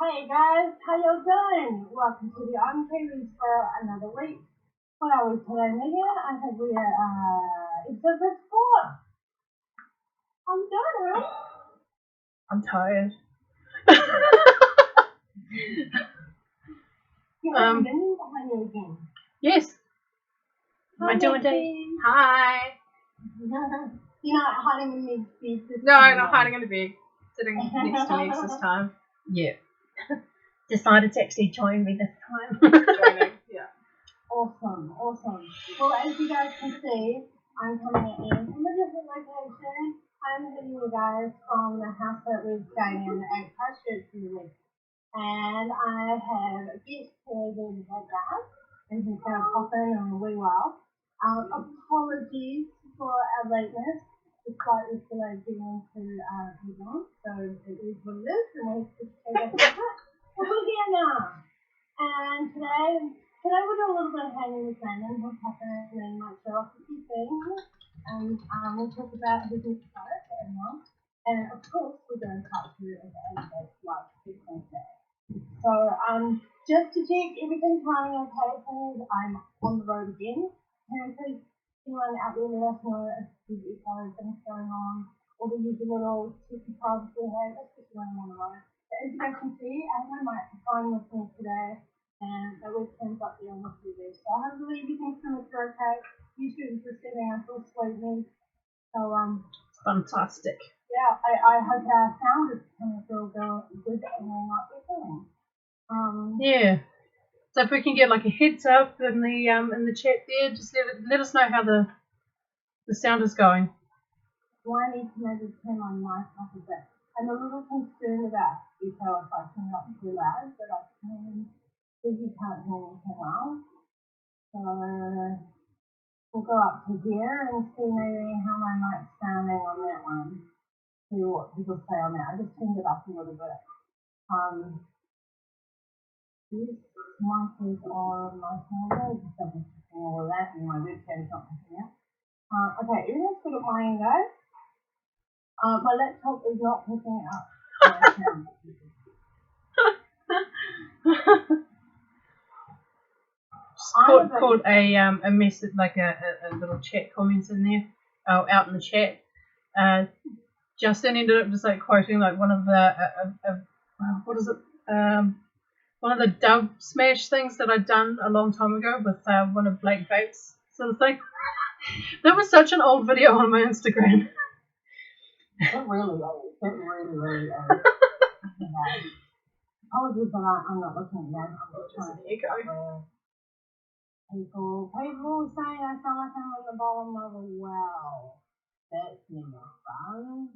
Hey guys, how y'all doing? Welcome to the Ohm Kiwis for another week. What are we today, Megan? I think we are episode 4. How you doing, eh? I'm tired. You haven't been behind you again. Yes. Hi, Am I doing Maxie. Hi. You're not hiding in Meg's bed this No, time. not hiding in the bed. Sitting next to Megs this time. Yeah. Decided to actually join me this time. Joining. Yeah. Awesome. Well, as you guys can see, I'm coming at you from a different location. I'm hitting you guys from the house that we're staying in at Christchurch for the week. And I have a guest here in the background, and he's going to pop in a wee while. Apologies for our lateness. It's slightly delayed getting into England, so it is what it is, and we just take it with it. But we're here now. And today we'll do a little bit of hanging with Brandon. He'll pop in and might show off a few things. And we'll talk about his new product for everyone. And of course, we're going to cut through at the end of the live sequence there. So just to check everything's running okay, please. I'm on the road again. And please, anyone out there, let us know if there's echo things going on, or the usual little technical problems we have, especially when I'm on the road. But as you guys can see, I have my microphone with me today, and the webcam's up there on the TV. So hopefully everything's coming through okay. YouTube's receiving us all sweetly. So Fantastic. yeah, I hope our sound is coming through good and we're not echoing. Yeah. So if we can get like a heads up in the chat there, just let us know how the sound is going. Do I need to maybe turn my mic up a bit? I'm a little concerned about echo if I turn it up too loud, but I can if you can't hear me too well. So we'll go up to here and see maybe how my mic's sounding on that one. See what people say on that. I just turned it up a little bit. This mic is on my camera, just double checking all of that, and my webcam's not picking up. Okay, everything's good at my end, guys. My laptop is not picking up my sound. Caught a message, like a little chat comments in there, out in the chat. Justin ended up just like quoting like one of the what is it? One of the dub smash things that I'd done a long time ago with one of Blake Vapes sort of thing. That was such an old video on my Instagram. It really is. It really is. Apologies that I'm not looking at that. I'm just trying to echo. People saying I sound like I'm on the bottom of a well. That's never fun.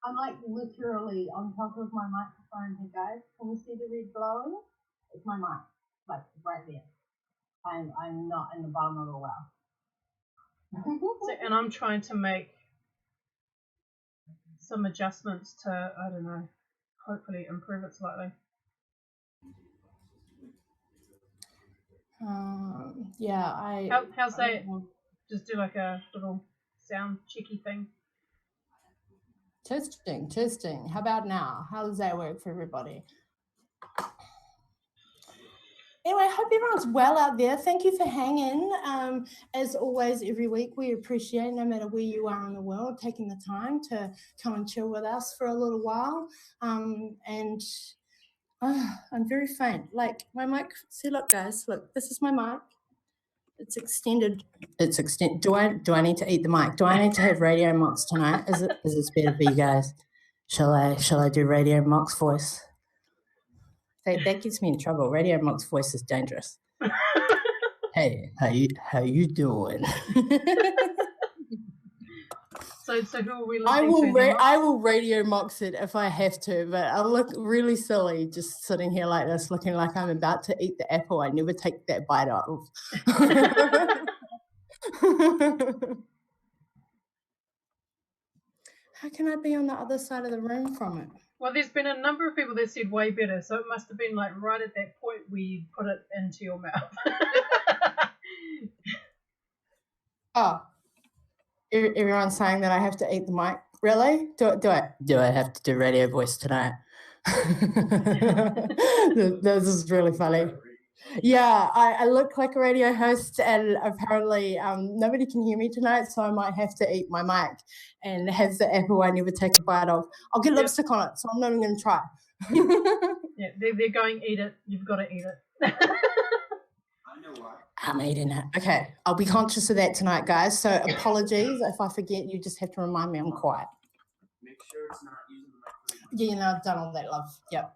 I'm like literally on top of my microphone here, guys. Can you see the red glowing? It's my mic, like right there. I'm not in the bottom of a well. So, and I'm trying to make some adjustments to, I don't know, hopefully improve it slightly. How's that? Just do like a little sound checky thing. Testing. How about now? How does that work for everybody? Anyway, I hope everyone's well out there. Thank you for hanging. As always, every week, we appreciate, no matter where you are in the world, taking the time to come and chill with us for a little while. I'm very faint. Like my mic, see, look, guys, look, this is my mic. It's extended. Do I need to eat the mic? Do I need to have Radio Mox tonight? Is this better for you guys? Shall I do Radio Mox voice? That gets me in trouble. Radio Mox voice is dangerous. Hey, how you doing? So who are we listening to? I will Radio Mox it if I have to, but I'll look really silly just sitting here like this, looking like I'm about to eat the apple I never take that bite off. How can I be on the other side of the room from it? Well, there's been a number of people that said way better, so it must have been like right at that point where you put it into your mouth. Oh, everyone's saying that I have to eat the mic. Really? Do I have to do radio voice tonight? This is really funny. Yeah, I look like a radio host, and apparently nobody can hear me tonight, so I might have to eat my mic and have the apple I never take a bite of. I'll get lipstick on it, so I'm not even going to try. Yeah, they're going, eat it. You've got to eat it. I know why. I'm eating it. Okay, I'll be conscious of that tonight, guys. So apologies if I forget. You just have to remind me I'm quiet. Make sure it's not using the microphone. Yeah, you know, I've done all that, love. Yep.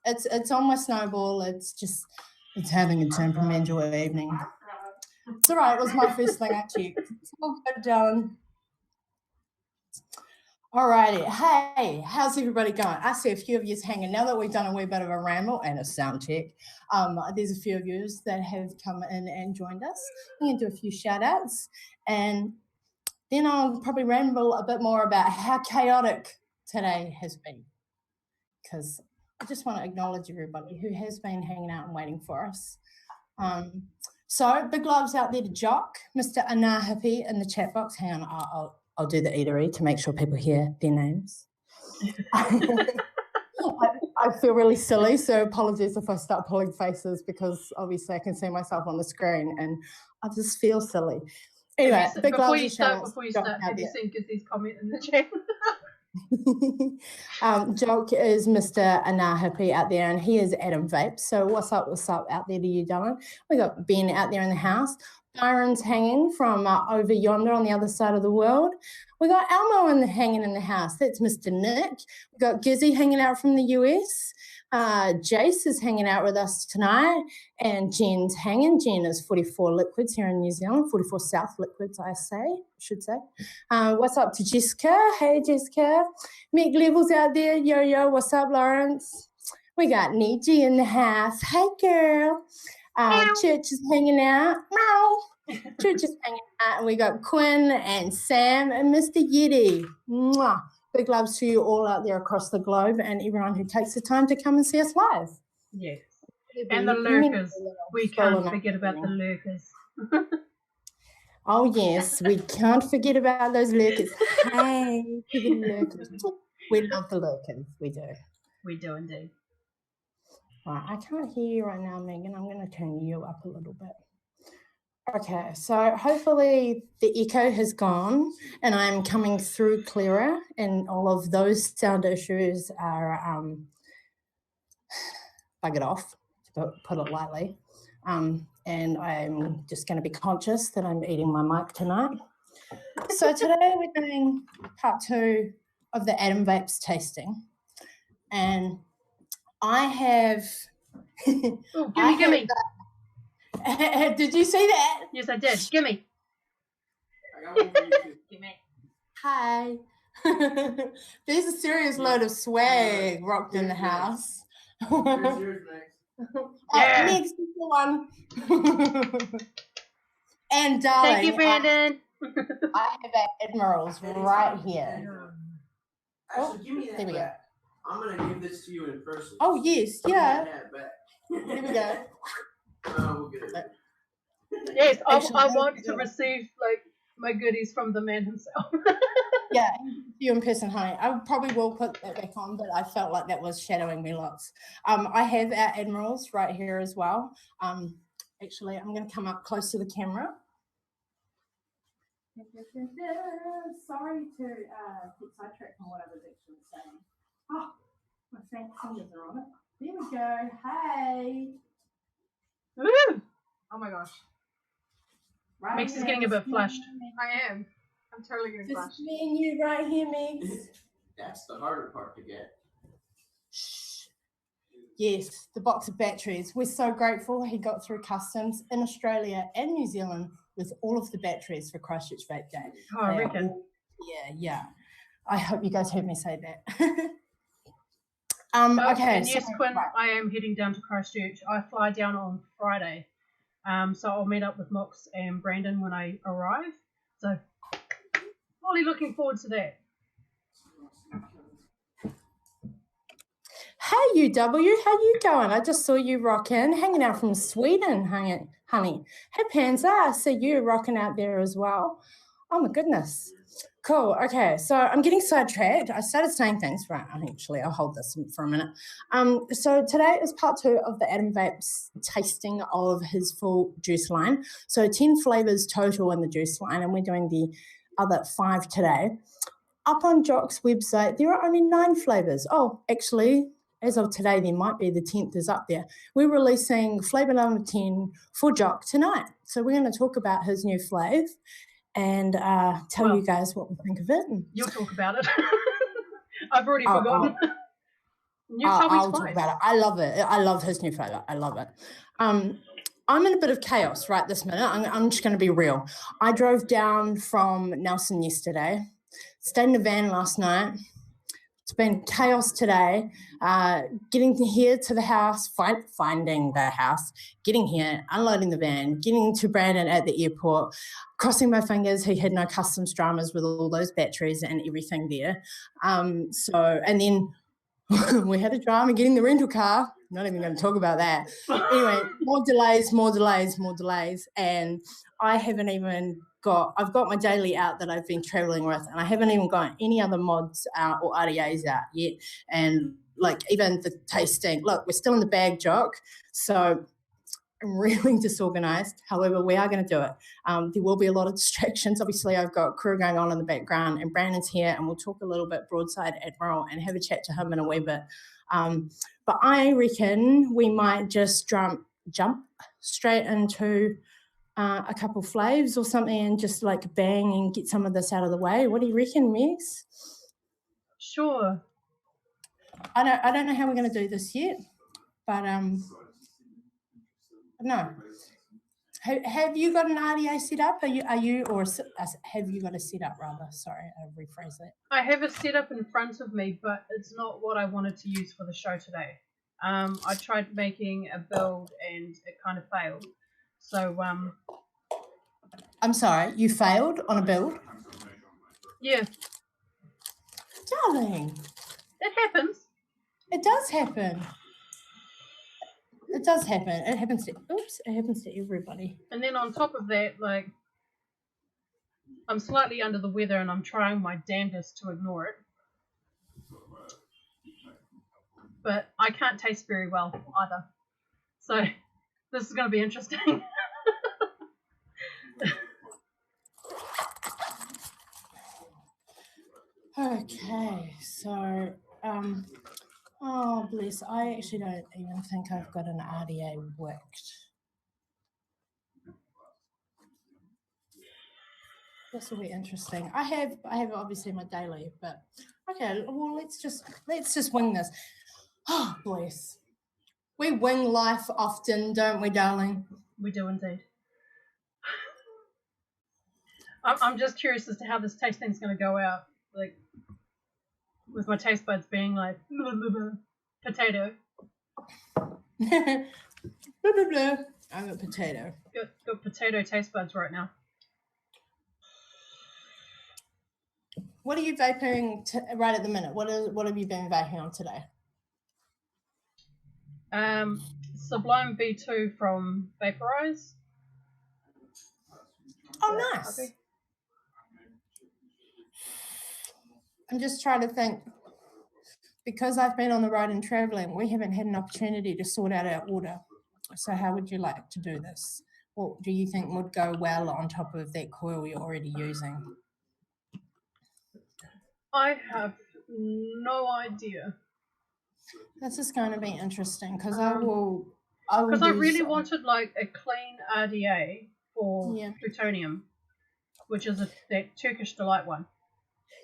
It's on my snowball. It's having a temperamental evening. It's all right. It was my first thing I checked. It's all good, darling. All righty. Hey, how's everybody going? I see a few of you hanging. Now that we've done a wee bit of a ramble and a sound check, there's a few of you that have come in and joined us. I'm going to do a few shout outs, and then I'll probably ramble a bit more about how chaotic today has been, because I just want to acknowledge everybody who has been hanging out and waiting for us. So big loves out there to Jock, Mr. Anahappy in the chat box. Hang on, I'll do the eatery to make sure people hear their names. I feel really silly, so apologies if I start pulling faces, because obviously I can see myself on the screen and I just feel silly. Anyway, big before loves you and start, shout-outs before you to Jock start, out have you there. seen Gizzy's comment in the chat? Jock is Mr. Anahappy out there, and he is Adam Vapes. So what's up out there to you, darling? We got Ben out there in the house. Byron's hanging from over yonder on the other side of the world. We got Elmo hanging in the house. That's Mr. Nick. We got Gizzy hanging out from the US. Jace is hanging out with us tonight, and Jen's hanging. Jen is 44 Liquids here in New Zealand, 44 South Liquids, should say. What's up to Jessica? Hey, Jessica. Mick Levels out there. Yo, what's up, Lawrence? We got Niji in the house. Hey, girl. Church is hanging out. Meow. Church is hanging out. And we got Quinn and Sam and Mr. Yeti. Mwah. Big loves to you all out there across the globe, and everyone who takes the time to come and see us live. Yes. And the lurkers. We can't forget about the lurkers. Oh, yes, we can't forget about those lurkers. Hey, to the lurkers. We love the lurkers. We do. We do indeed. Right, I can't hear you right now, Megan. I'm going to turn you up a little bit. Okay, so hopefully the echo has gone and I'm coming through clearer, and all of those sound issues are buggered off, to put it lightly. And I'm just going to be conscious that I'm eating my mic tonight. So today we're doing part 2 of the Adam Vapes tasting. And I have... Gimme. Did you see that? Yes, I did. Gimme. I got one for you too. Gimme. Hi. There's a serious load of swag rocked in the house. Here's yours next. Yeah. Next is the one. And darling, Thank you, Brandon. I have our Admirals right here. Actually, give me that there we go. back. I'm going to give this to you in person. Oh, yes, Give me yeah. that back. Here we go. We'll get it. Yes, Actually, I want to receive like my goodies from the man himself. Yeah, you in person, honey. I probably will put that back on, but I felt like that was shadowing me lots. I have our Admirals right here as well. Actually, I'm going to come up close to the camera. Sorry to get sidetracked from what I was actually saying. Oh, my fingers are on it. There we go. Hey. Woo! Oh my gosh. Right Mix is here, getting a bit just me flushed. and you. I am. I'm totally getting Just flushed. me and you right here, Mix. That's the harder part to get. Shh. Yes, the box of batteries. We're so grateful he got through customs in Australia and New Zealand with all of the batteries for Christchurch Vape Day. Oh, I They are reckon. all- yeah. I hope you guys heard me say that. Okay. And yes, so- Quinn, right. I am heading down to Christchurch. I fly down on Friday. So I'll meet up with Mox and Brandon when I arrive. So really looking forward to that. Hey, UW, how you going? I just saw you rocking, hanging out from Sweden, honey. Hey, Panzer, I see you rocking out there as well. Oh, my goodness. Cool. Okay, so I'm getting sidetracked. I started saying things, right? Actually, I'll hold this for a minute. So today is part 2 of the Adam Vapes tasting of his full juice line. So 10 flavors total in the juice line, and we're doing the other 5 today. Up on Jock's website, there are only 9 flavors. Oh, actually, as of today, there might be the 10th is up there. We're releasing flavor number 10 for Jock tonight. So we're going to talk about his new flav and tell you guys what we think of it. You'll talk about it. I've already forgotten. I'll talk about it. I love it. I love his new flavor. I love it. I'm in a bit of chaos right this minute. I'm just going to be real. I drove down from Nelson yesterday, stayed in the van last night. It's been chaos today. Getting here to the house, finding the house, getting here, unloading the van, getting to Brandon at the airport, crossing my fingers he had no customs dramas with all those batteries and everything there. And then we had a drama getting the rental car. Not even going to talk about that. Anyway, more delays. And I haven't even I've got my daily out that I've been traveling with, and I haven't even got any other mods or RDAs out yet. And like even the tasting, look, we're still in the bag, Jock. So I'm really disorganized. However, we are going to do it. There will be a lot of distractions. Obviously, I've got crew going on in the background, and Brandon's here, and we'll talk a little bit Broadside APPAREL and have a chat to him in a wee bit. But I reckon we might just jump straight into a couple flaves or something and just like bang and get some of this out of the way. What do you reckon, Megs? Sure. I don't know how we're going to do this yet, but no. Have you got an RDA set up? Have you got a setup rather? Sorry, I'll rephrase that. I have a setup in front of me, but it's not what I wanted to use for the show today. I tried making a build and it kind of failed. So I'm sorry, you failed on a build? Yeah. Darling. It happens. It does happen. It does happen. It happens to everybody. And then on top of that, like, I'm slightly under the weather and I'm trying my damnedest to ignore it. But I can't taste very well either. So this is going to be interesting. Okay, so oh bless, I actually don't even think I've got an RDA worked. This will be interesting. I have obviously my daily, but okay, well let's just wing this. Oh bless. We wing life often, don't we, darling? We do indeed. I'm just curious as to how this tasting's going to go out, like with my taste buds being like blah, blah, blah, potato. Blah, blah, blah. I'm a potato. Got potato taste buds right now. What are you vaping right at the minute? What have you been vaping on today? Sublime V2 from Vaporize. Oh, nice. Okay. I'm just trying to think. Because I've been on the road and traveling, we haven't had an opportunity to sort out our order. So how would you like to do this? What do you think would go well on top of that coil you're already using? I have no idea. This is going to be interesting because I really wanted like a clean RDA for plutonium, which is that Turkish Delight one.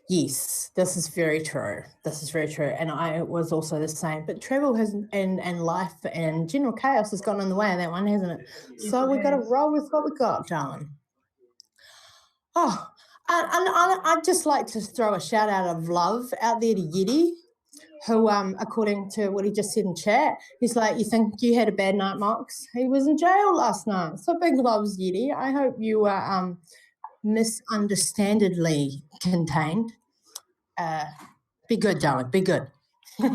Yes, this is very true. And I was also the same. But travel and life and general chaos has gone in the way of that one, hasn't it? Yes, so we've got to roll with what we got, darling. Oh, I'd just like to throw a shout out of love out there to Yeti, who, according to what he just said in chat, he's like, you think you had a bad night, Mox? He was in jail last night. So big loves, Yeti. I hope you were misunderstandedly contained. Be good, darling. Be good. No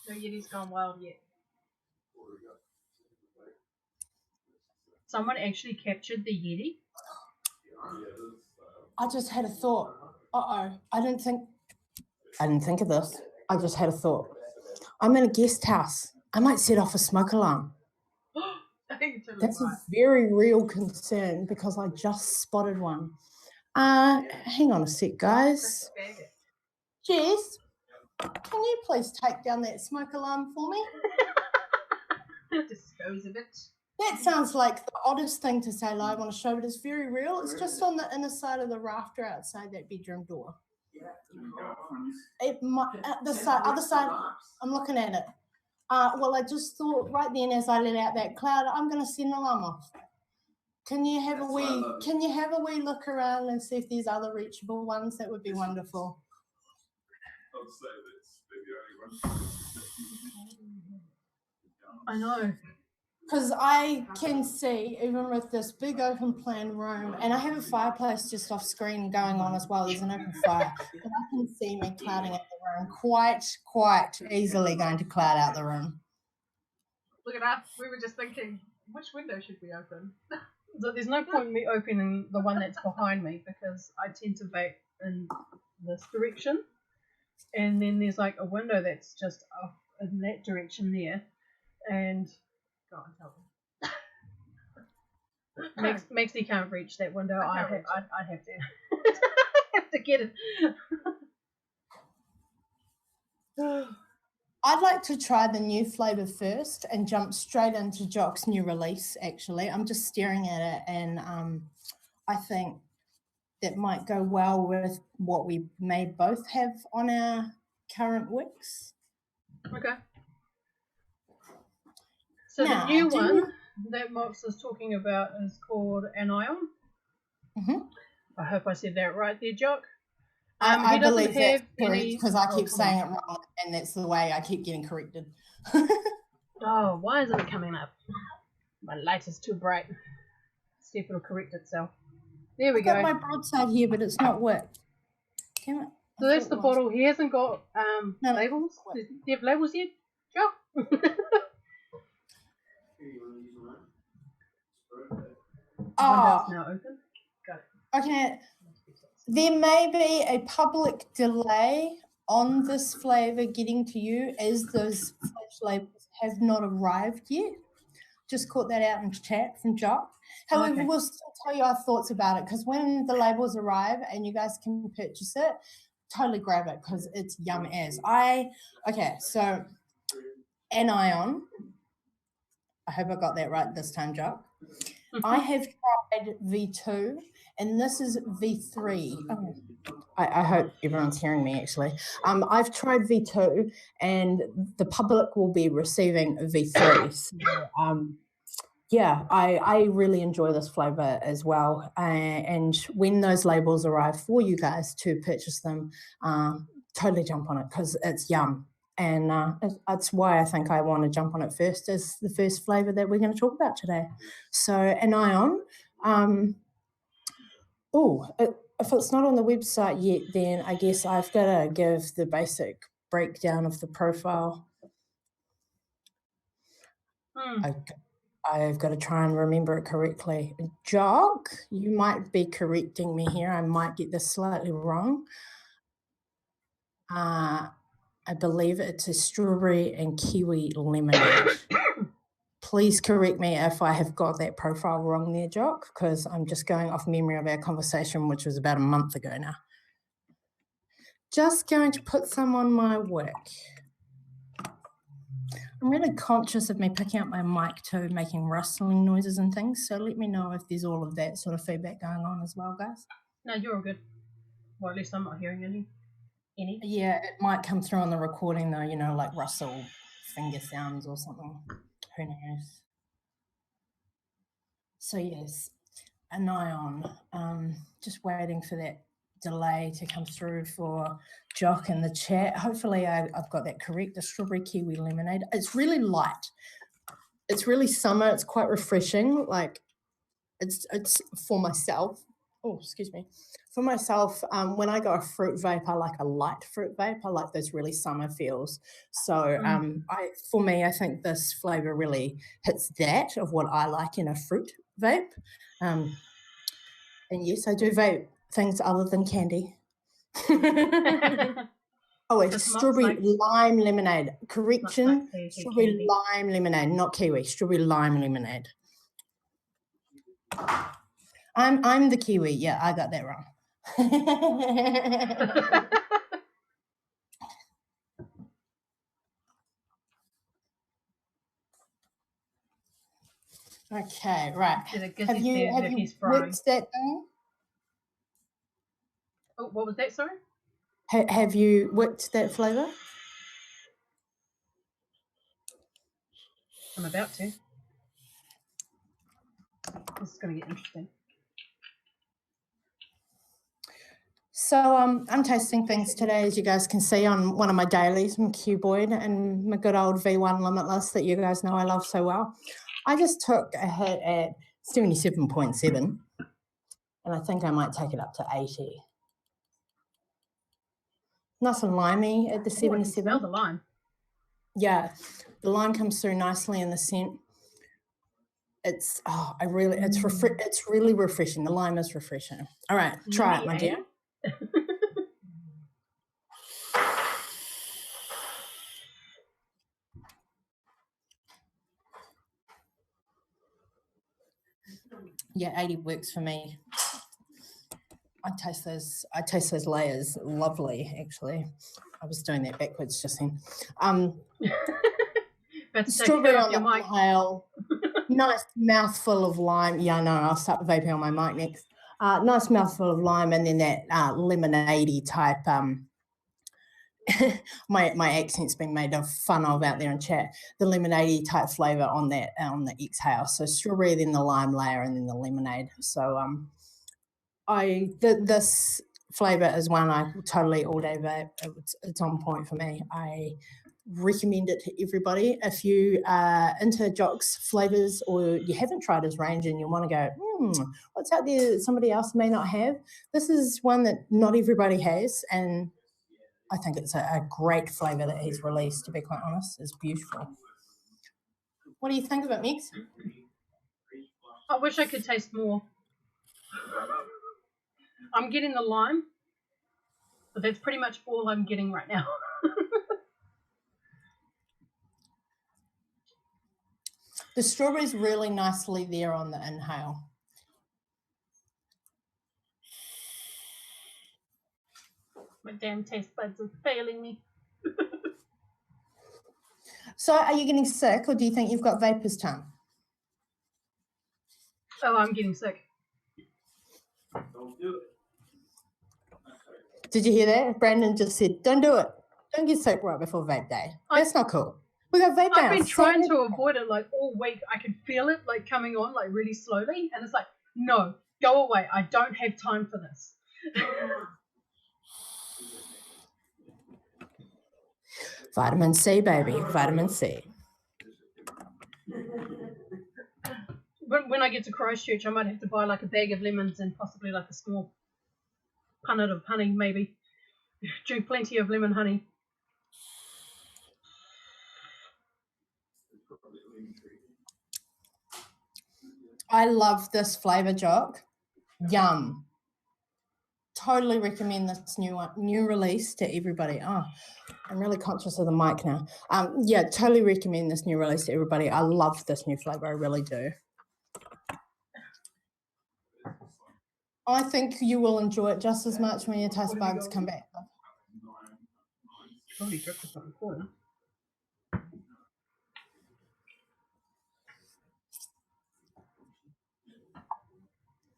Yeti's gone wild yet. someone actually captured the Yeti. I just had a thought. I didn't think of this. I just had a thought. I'm in a guest house. I might set off a smoke alarm. I think you're totally That's right. a very real concern because I just spotted one. Hang on a sec, guys. Jess, can you please take down that smoke alarm for me? Dispose of it. That sounds like the oddest thing to say live on a show, but it's very real. It's just on the inner side of the rafter outside that bedroom door. It might, the other side, I'm looking at it. Well, I just thought right then as I let out that cloud, I'm going to send an alarm off. Can you have a wee look around and see if there's other reachable ones? That would be wonderful. I know. Because I can see, even with this big open plan room, and I have a fireplace just off screen going on as well. There's an open fire, but I can see me clouding out the room quite easily, going to cloud out the room. Look at us. We were just thinking, which window should we open? So there's no point in me opening the one that's behind me because I tend to vape in this direction, and then there's like a window that's just off in that direction there, and God help me. Maxie can't reach that window. I'd have to. I have to get it. I'd like to try the new flavour first and jump straight into Jock's new release, actually. I'm just staring at it, and I think that might go well with what we may both have on our current wicks. Okay. So Now, the new one that Mox is talking about is called Anion. Mm-hmm. I hope I said that right there, Jock. I he doesn't believe that's have correct any... because I keep saying it wrong, and that's the way I keep getting corrected. Oh, why isn't it coming up? My light is too bright. See if it'll correct itself. There we go. I've got my broadside here, but it's not worked. Damn it. So that's the bottle. He hasn't got labels. Do you have labels yet, Jock? Window's now open. Got it. Okay. There may be a public delay on this flavour getting to you as those flash labels have not arrived yet. Just caught that out in chat from Jock. However, Okay. we'll still tell you our thoughts about it because when the labels arrive and you guys can purchase it, totally grab it because it's yum as. Okay, so Anion. I hope I got that right this time, Jock. I have tried V2 and this is V3. Oh, I hope everyone's hearing me actually. I've tried V2 and the public will be receiving V3. So, yeah, I really enjoy this flavour as well. And when those labels arrive for you guys to purchase them, totally jump on it because it's yum. And that's why I think I want to jump on it first as the first flavour that we're going to talk about today. So Anion, if it's not on the website yet, then I guess I've got to give the basic breakdown of the profile. I've got to try and remember it correctly. Jock, you might be correcting me here. I might get this slightly wrong. I believe it's a strawberry and kiwi lemonade. Please correct me if I have got that profile wrong there, Jock, because I'm just going off memory of our conversation, which was about a month ago now. Just going to put some on my work. I'm really conscious of me picking up my mic too, making rustling noises and things. So let me know if there's all of that sort of feedback going on as well, guys. No, you're all good. Well, at least I'm not hearing any. Yeah, it might come through on the recording though, you know, like rustle finger sounds or something. Who knows? So yes, Anion. Just waiting for that delay to come through for Jock in the chat. Hopefully I've got that correct. The strawberry kiwi lemonade. It's really light. It's really summer. It's quite refreshing. Like it's for myself. Oh, excuse me. For myself, when I go a fruit vape, I like a light fruit vape. I like those really summer feels. So for me, I think this flavor really hits that of what I like in a fruit vape. And yes, I do vape things other than candy. Oh, it's Just strawberry MOXLEY. lime lemonade. Correction, MOXLEY strawberry candy. lime lemonade, not kiwi. Strawberry lime lemonade. I'm the kiwi. Yeah, I got that wrong. Okay, right. Have you whipped that thing? Oh, what was that, sorry? Have you whipped that flavour? I'm about to. This is going to get interesting. So I'm tasting things today, as you guys can see, on one of my dailies, my Q-Boyd and my good old V1 Limitless that you guys know I love so well. I just took a hit at 77.7 and I think I might take it up to 80. Nice and limey at the 77. I can smell the lime. Yeah, the lime comes through nicely in the scent. It's it's really refreshing. The lime is refreshing. All right, try it, my dear. Yeah, 80 works for me. I taste those layers lovely, actually. I was doing that backwards just then. Strawberry on the inhale. Nice mouthful of lime. Yeah, I know, I'll start vaping on my mic next. Nice mouthful of lime, and then that lemonade-y type. My accent's been made fun of out there in chat. The lemonade-y type flavour on that on the exhale. So strawberry, then the lime layer, and then the lemonade. So this flavour is one I totally all day vape. It's on point for me. I recommend it to everybody. If you are into Jock's flavours or you haven't tried his range and you want to go, what's out there that somebody else may not have? This is one that not everybody has, and I think it's a great flavour that he's released, to be quite honest. It's beautiful. What do you think of it, Mix? I wish I could taste more. I'm getting the lime, but that's pretty much all I'm getting right now. The strawberry's really nicely there on the inhale. My damn taste buds are failing me. So are you getting sick, or do you think you've got vapor's tongue? Oh, I'm getting sick. Don't do it. Did you hear that? Brandon just said, don't do it. Don't get sick right before vape day. That's not cool. We got vape I've been trying to avoid it like all week. I can feel it like coming on like really slowly, and it's like, no, go away. I don't have time for this. Vitamin C, baby. Vitamin C. When I get to Christchurch, I might have to buy like a bag of lemons and possibly like a small punnet of honey, maybe. Drink plenty of lemon honey. I love this flavour, Jock. Yum. Totally recommend this new release to everybody. Oh, I'm really conscious of the mic now. Yeah, totally recommend this new release to everybody. I love this new flavour. I really do. I think you will enjoy it just as much when your taste buds come back. Probably dripped us on the corner.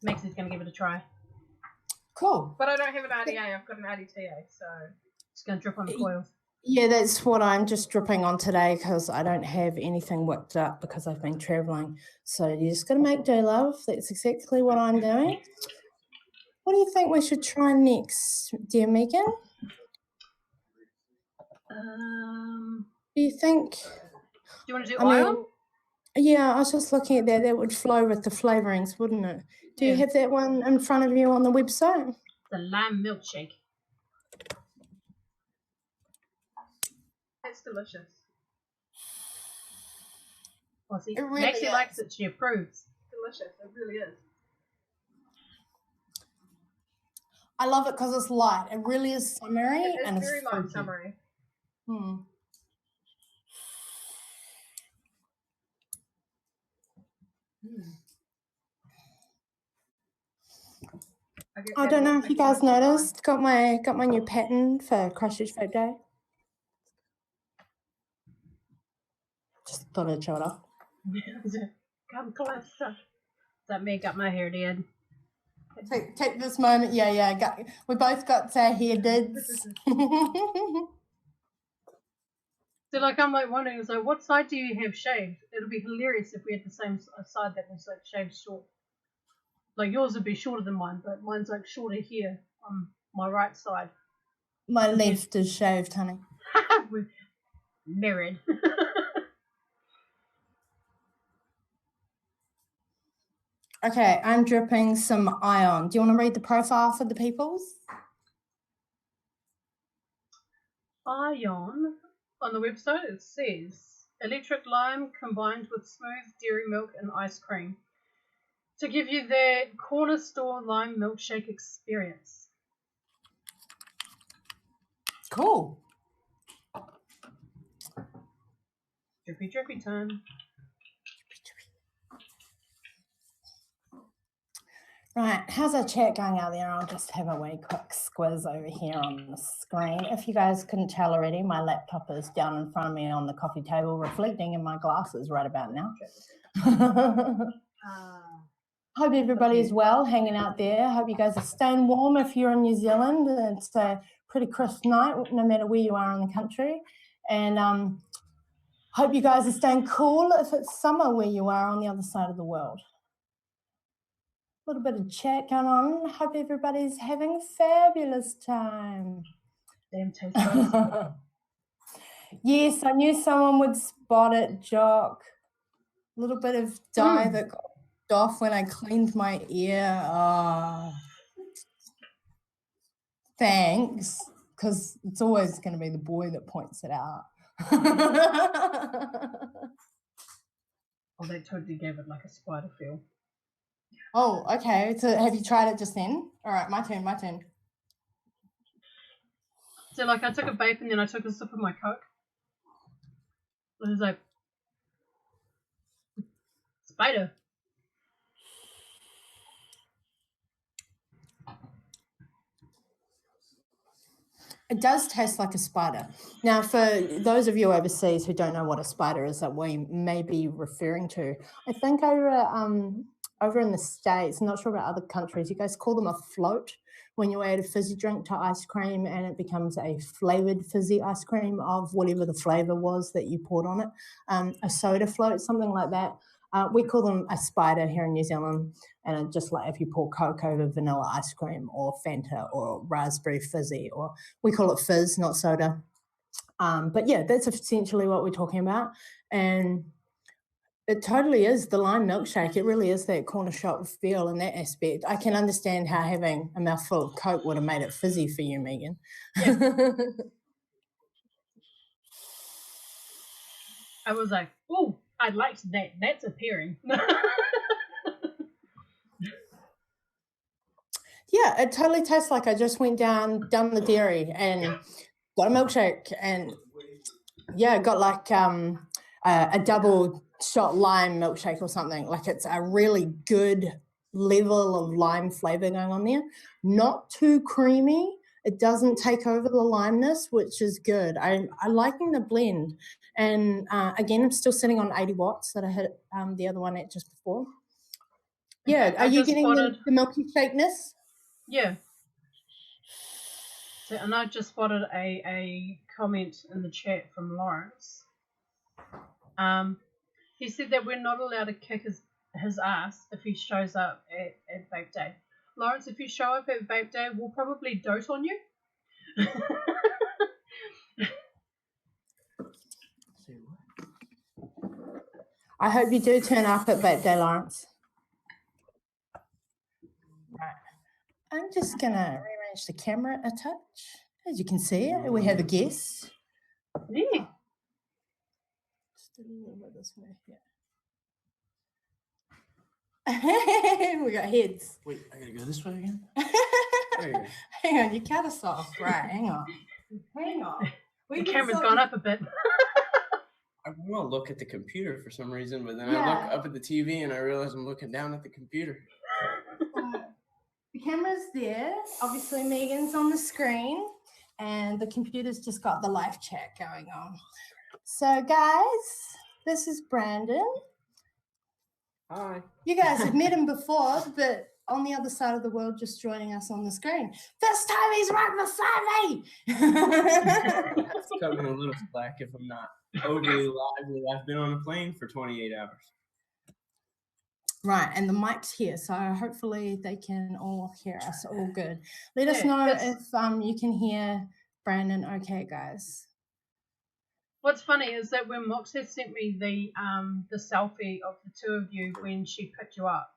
Max is going to give it a try. Cool. But I don't have an RDA. I've got an RDTA, so it's going to drip on the coils. Yeah, that's what I'm just dripping on today because I don't have anything whipped up because I've been travelling. So you just got to make do, love. That's exactly what I'm doing. What do you think we should try next, dear Megan? Do you think? Do you want to do oil? Yeah, I was just looking at that. That would flow with the flavourings, wouldn't it? Do you have that one in front of you on the website? The lime milkshake. That's delicious. Well, see, It really Maxie is. likes it. She approves. Delicious. It really is. I love it because it's light. It really is summery. It's and very it's light fruity. summery. Hmm. I don't know if you guys noticed. Got my new pattern for Christchurch Vape Day. Just thought I'd show it off. Come closer. Does that make up my hair, Dad? Take this moment. Yeah. We both got hair dids. So like I'm like wondering, it's like what side do you have shaved? It'll be hilarious if we had the same side that was like shaved short. Like yours would be shorter than mine, but mine's like shorter here on my right side. My left is shaved, honey. We're married. Okay, I'm dripping some ion. Do you want to read the profile for the peoples? Ion on the website, it says electric lime combined with smooth dairy milk and ice cream to give you that corner store lime milkshake experience. Cool. Drippy time. Right, how's our chat going out there? I'll just have a wee quick squiz over here on the screen. If you guys couldn't tell already, my laptop is down in front of me on the coffee table, reflecting in my glasses right about now. Hope everybody is well, hanging out there. Hope you guys are staying warm if you're in New Zealand. It's a pretty crisp night, no matter where you are in the country. And hope you guys are staying cool if it's summer where you are on the other side of the world. A little bit of chat going on. Hope everybody's having a fabulous time. Damn taste buds. Yes, I knew someone would spot it, Jock. A little bit of dye that got off when I cleaned my ear. Oh, thanks, because it's always going to be the boy that points it out. Oh, they totally gave it like a spider feel. Oh, okay. So have you tried it just then? All right, my turn. So like I took a vape and then I took a sip of my Coke. It was like spider. It does taste like a spider. Now, for those of you overseas who don't know what a spider is that we may be referring to, I think over in the States, I'm not sure about other countries, you guys call them a float when you add a fizzy drink to ice cream and it becomes a flavoured fizzy ice cream of whatever the flavour was that you poured on it. A soda float, something like that. We call them a spider here in New Zealand, and just like if you pour Coke over vanilla ice cream or Fanta or raspberry fizzy, or we call it fizz, not soda. But yeah, that's essentially what we're talking about. And it totally is the lime milkshake. It really is that corner shop feel in that aspect. I can understand how having a mouthful of Coke would have made it fizzy for you, Megan. Yeah. I was like, oh, I liked that. That's appearing. Yeah, it totally tastes like I just went down the dairy and got a milkshake, and yeah, got like a double shot lime milkshake or something. Like it's a really good level of lime flavor going on there. Not too creamy. It doesn't take over the limeness, which is good. I'm liking the blend. And again, I'm still sitting on 80 watts that I hit the other one at just before. Yeah, are you getting the milky shakeness? Yeah. So, and I just spotted a comment in the chat from Lawrence. He said that we're not allowed to kick his ass if he shows up at Vape Day. Lawrence, if you show up at Vape Day, we'll probably dote on you. I hope you do turn up at Vape Day, Lawrence. just gonna rearrange the camera a touch. As you can see, we have a guest. Yeah. Just a little bit this way here. We got heads. Wait, I gotta go this way again? There you go. Hang on, you cut us off. Right, hang on. Hang on. The camera's gone up a bit. I want to look at the computer for some reason, but then I Yeah. look up at the TV and I realize I'm looking down at the computer. The camera's there. Obviously, Megan's on the screen, and the computer's just got the live chat going on. So, guys, this is Brandon. Hi. You guys have met him before, but on the other side of the world, just joining us on the screen. This time he's right beside me. That's cutting a little slack if I'm not overly lively. I've been on a plane for 28 hours. Right, and the mic's here, so hopefully they can all hear us all good. Let us know if you can hear Brandon okay, guys. What's funny is that when Mox had sent me the selfie of the two of you when she picked you up,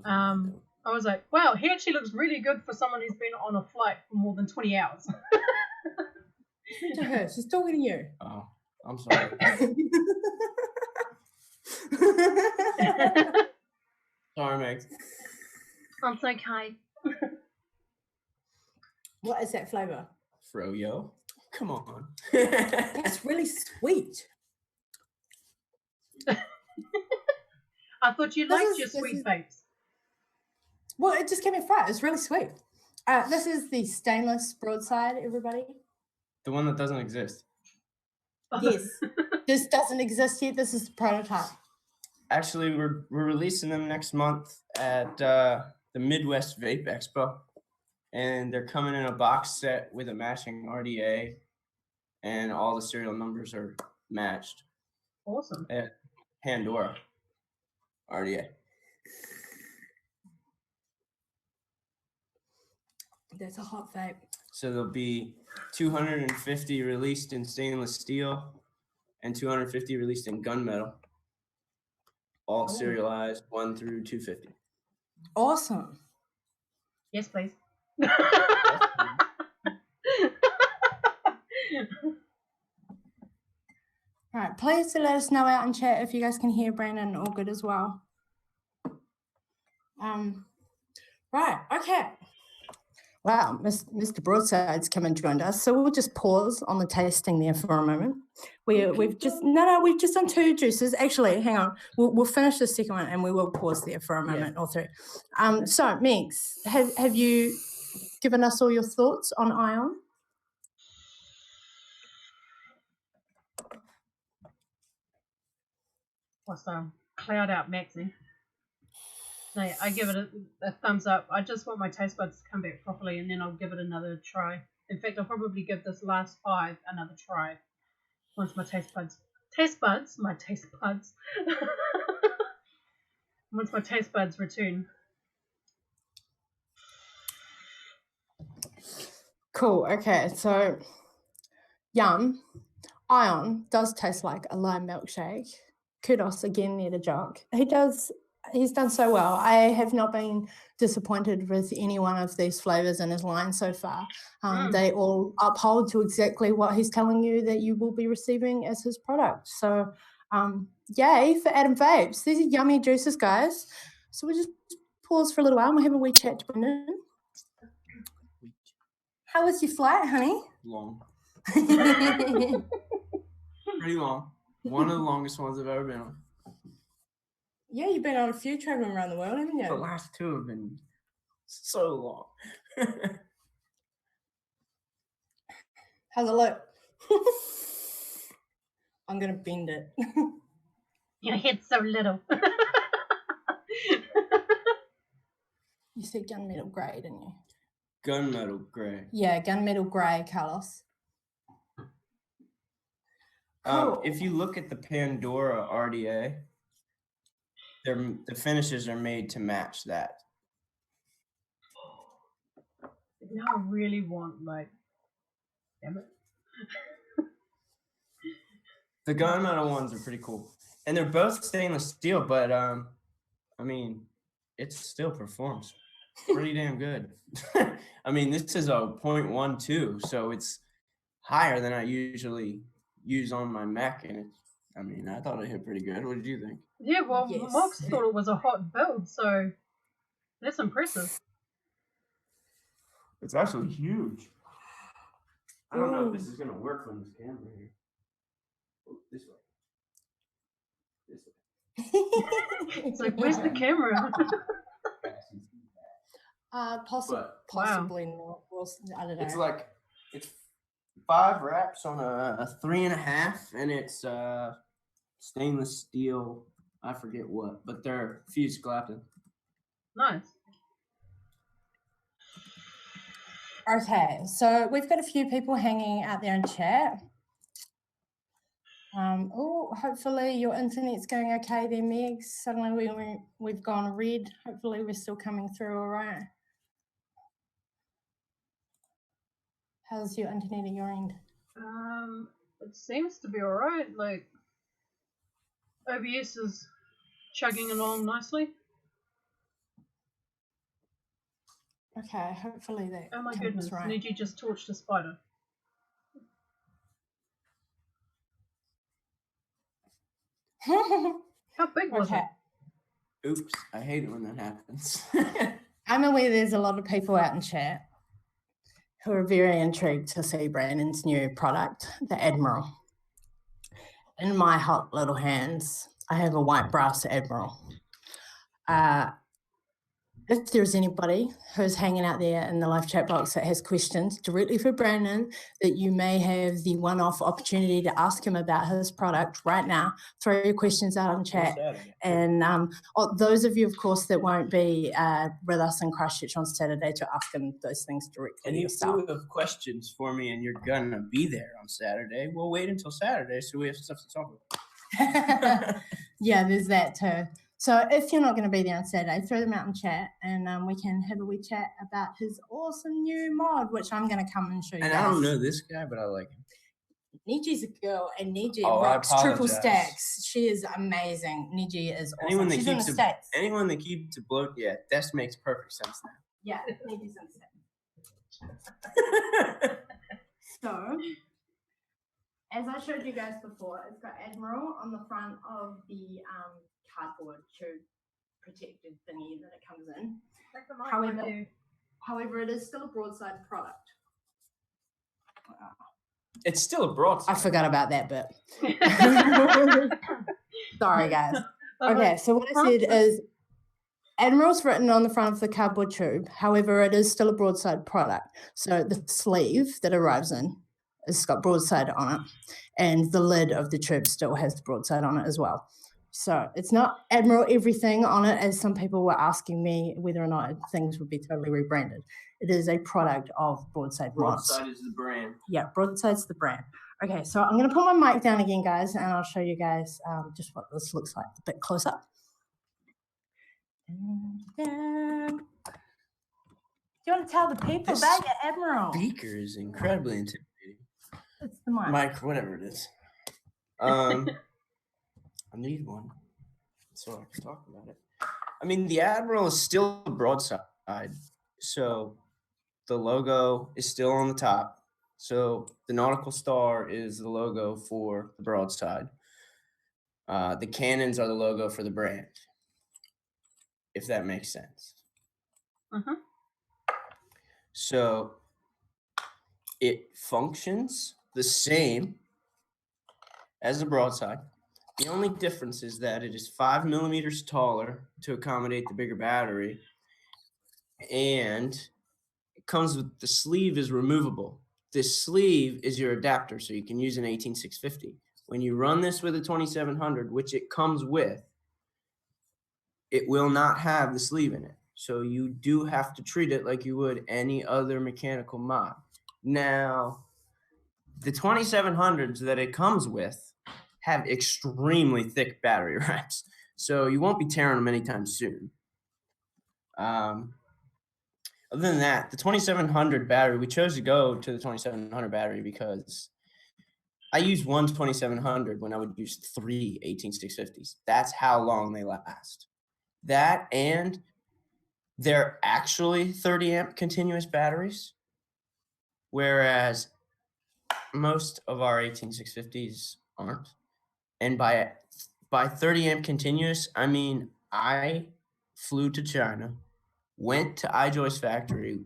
I was like, wow, he actually looks really good for someone who's been on a flight for more than 20 hours. Speak to her, she's talking to you. Oh, I'm sorry. Sorry, Meg. It's okay. What is that flavour? Froyo. Come on. That's really sweet. I thought you liked your sweet vapes. Well, it just came in fried. It's really sweet. This is the stainless Broadside, everybody. The one that doesn't exist. Yes. This doesn't exist yet. This is the prototype. Actually, we're releasing them next month at the Midwest Vape Expo. And they're coming in a box set with a matching RDA. And all the serial numbers are matched. Awesome. At Pandora RDA. That's a hot vape. So there'll be 250 released in stainless steel and 250 released in gunmetal. All serialized 1 through 250. Awesome. Yes, please. All right, please let us know out in chat if you guys can hear Brandon all good as well. Right, okay. Wow, Mr. Broadside's come and joined us, so we'll just pause on the tasting there for a moment. We've just done 2 juices. Actually, hang on, we'll finish the second one and we will pause there for a moment or 3. So Megs, have you given us all your thoughts on Ion? What's cloud out Maxi? No, I give it a thumbs up. I just want my taste buds to come back properly, and then I'll give it another try. In fact, I'll probably give this last 5 another try once my once my taste buds return. Cool. Okay, so yum. Ion does taste like a lime milkshake. Kudos again there to Jock. He's done so well. I have not been disappointed with any one of these flavors in his line so far. They all uphold to exactly what he's telling you that you will be receiving as his product. So, yay for Adam Vapes. These are yummy juices, guys. So we'll just pause for a little while and we'll have a wee chat to Brendan. How was your flight, honey? Long. Pretty long. One of the longest ones I've ever been on. Yeah, you've been on a few traveling around the world, haven't you? The last 2 have been so long. How's it look? I'm going to bend it. Your head's so little. You said gunmetal grey, didn't you? Gunmetal grey. Yeah, gunmetal grey, Carlos. Cool. If you look at the Pandora RDA, the finishes are made to match that. Now I really want, damn it. The gunmetal ones are pretty cool. And they're both stainless steel, but, I mean, it still performs. pretty damn good. I mean, this is a 0.12, so it's higher than I usually use on my Mac, and I mean, I thought it hit pretty good. What did you think? Yeah, well, Yes. Mox thought it was a hot build, so that's impressive. It's actually huge. I don't know if this is gonna work on this camera here. Oh, this way. It's like, where's the camera? Possibly not. Well, I don't know. It's like it's 5 wraps on a 3.5, and it's stainless steel. I forget what, but they're fused Clapton. Nice. Okay, so we've got a few people hanging out there in chat. Hopefully your internet's going okay there, Meg. Suddenly we've gone red. Hopefully we're still coming through all right. How's your internet at your end? It seems to be alright. Like, OBS is chugging along nicely. Okay, hopefully that Oh my comes goodness, right. Niji just torched a spider. How big was Okay. it? Oops, I hate it when that happens. I'm aware there's a lot of people out in chat who are very intrigued to see Brandon's new product, the Admiral. In my hot little hands, I have a white brass Admiral. If there's anybody who's hanging out there in the live chat box that has questions directly for Brandon, that you may have the one-off opportunity to ask him about his product right now, throw your questions out in chat. And those of you, of course, that won't be with us in Christchurch on Saturday to ask him those things directly And if yourself. you have questions for me and you're gonna be there on Saturday, we'll wait until Saturday so we have stuff to talk about. Yeah, there's that too. So if you're not going to be there on Saturday, throw them out in chat, and we can have a wee chat about his awesome new mod, which I'm going to come and show you And guys. I don't know this guy, but I like him. Niji's a girl, and Niji Oh, I rocks triple apologize. stacks. She is amazing. Niji is awesome. Anyone that She's in the keeps States. anyone that keeps a bloat, yeah, that makes perfect sense now. Yeah, Niji's in the States. So, as I showed you guys before, it's got Admiral on the front of the cardboard tube protected thingy that it comes in. However, it is still a Broadside product. It's still a broadside. I forgot about that bit. Sorry, guys. Okay, so what I said is Admiral's written on the front of the cardboard tube. However, it is still a Broadside product. So the sleeve that arrives in has got Broadside on it, and the lid of the tube still has Broadside on it as well. So it's not Admiral everything on it, as some people were asking me whether or not things would be totally rebranded. It is a product of Broadside mods. Broadside is the brand. Yeah, Broadside's the brand. Okay, so I'm going to put my mic down again, guys, and I'll show you guys just what this looks like a bit closer. Do you want to tell the people about your Admiral? Speaker is incredibly intimidating. It's the mic. Mic, whatever it is. I need one so I can talk about it. I mean, the Admiral is still a Broadside, so the logo is still on the top. So the nautical star is the logo for the Broadside. The cannons are the logo for the brand, if that makes sense. Uh-huh. So it functions the same as the Broadside. The only difference is that it is 5 millimeters taller to accommodate the bigger battery, and it comes with the sleeve is removable. This sleeve is your adapter, so you can use an 18650. When you run this with a 2700, which it comes with, it will not have the sleeve in it. So you do have to treat it like you would any other mechanical mod. Now, the 2700s that it comes with have extremely thick battery wraps, so you won't be tearing them anytime soon. Other than that, the 2700 battery, we chose to go to the 2700 battery because I used one 2700 when I would use 3 18650s. That's how long they last. That and they're actually 30 amp continuous batteries, whereas most of our 18650s aren't. And by 30 amp continuous, I mean I flew to China, went to iJoy's factory,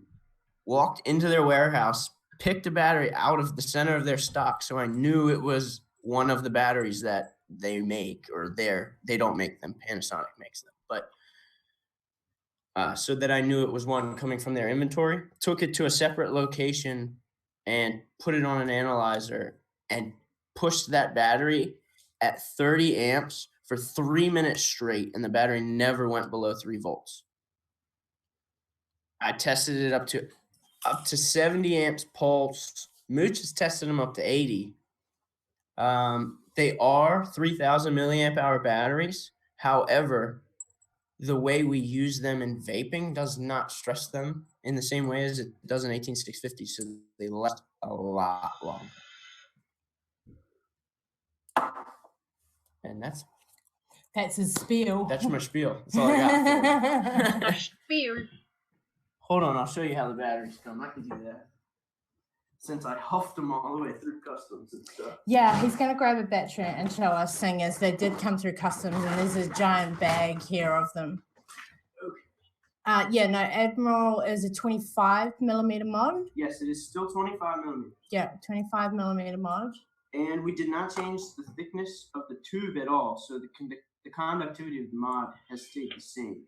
walked into their warehouse, picked a battery out of the center of their stock, so I knew it was one of the batteries that they make, or they don't make them, Panasonic makes them, but so that I knew it was one coming from their inventory, took it to a separate location and put it on an analyzer and pushed that battery at 30 amps for 3 minutes straight, and the battery never went below 3 volts. I tested it up to 70 amps pulse. Mooch has tested them up to 80. They are 3,000 milliamp hour batteries. However, the way we use them in vaping does not stress them in the same way as it does in 18650, so they last a lot longer. And that's his spiel. That's my spiel. That's all I got for you. Spiel. Hold on, I'll show you how the batteries come. I can do that. Since I huffed them all the way through customs and stuff. Yeah, he's going to grab a battery and show us, seeing as they did come through customs, and there's a giant bag here of them. Okay. Yeah, no, Admiral is a 25 millimeter mod. Yes, it is still 25 millimeters. Yeah, 25 millimeter mod. And we did not change the thickness of the tube at all, so the conductivity of the mod has stayed the same.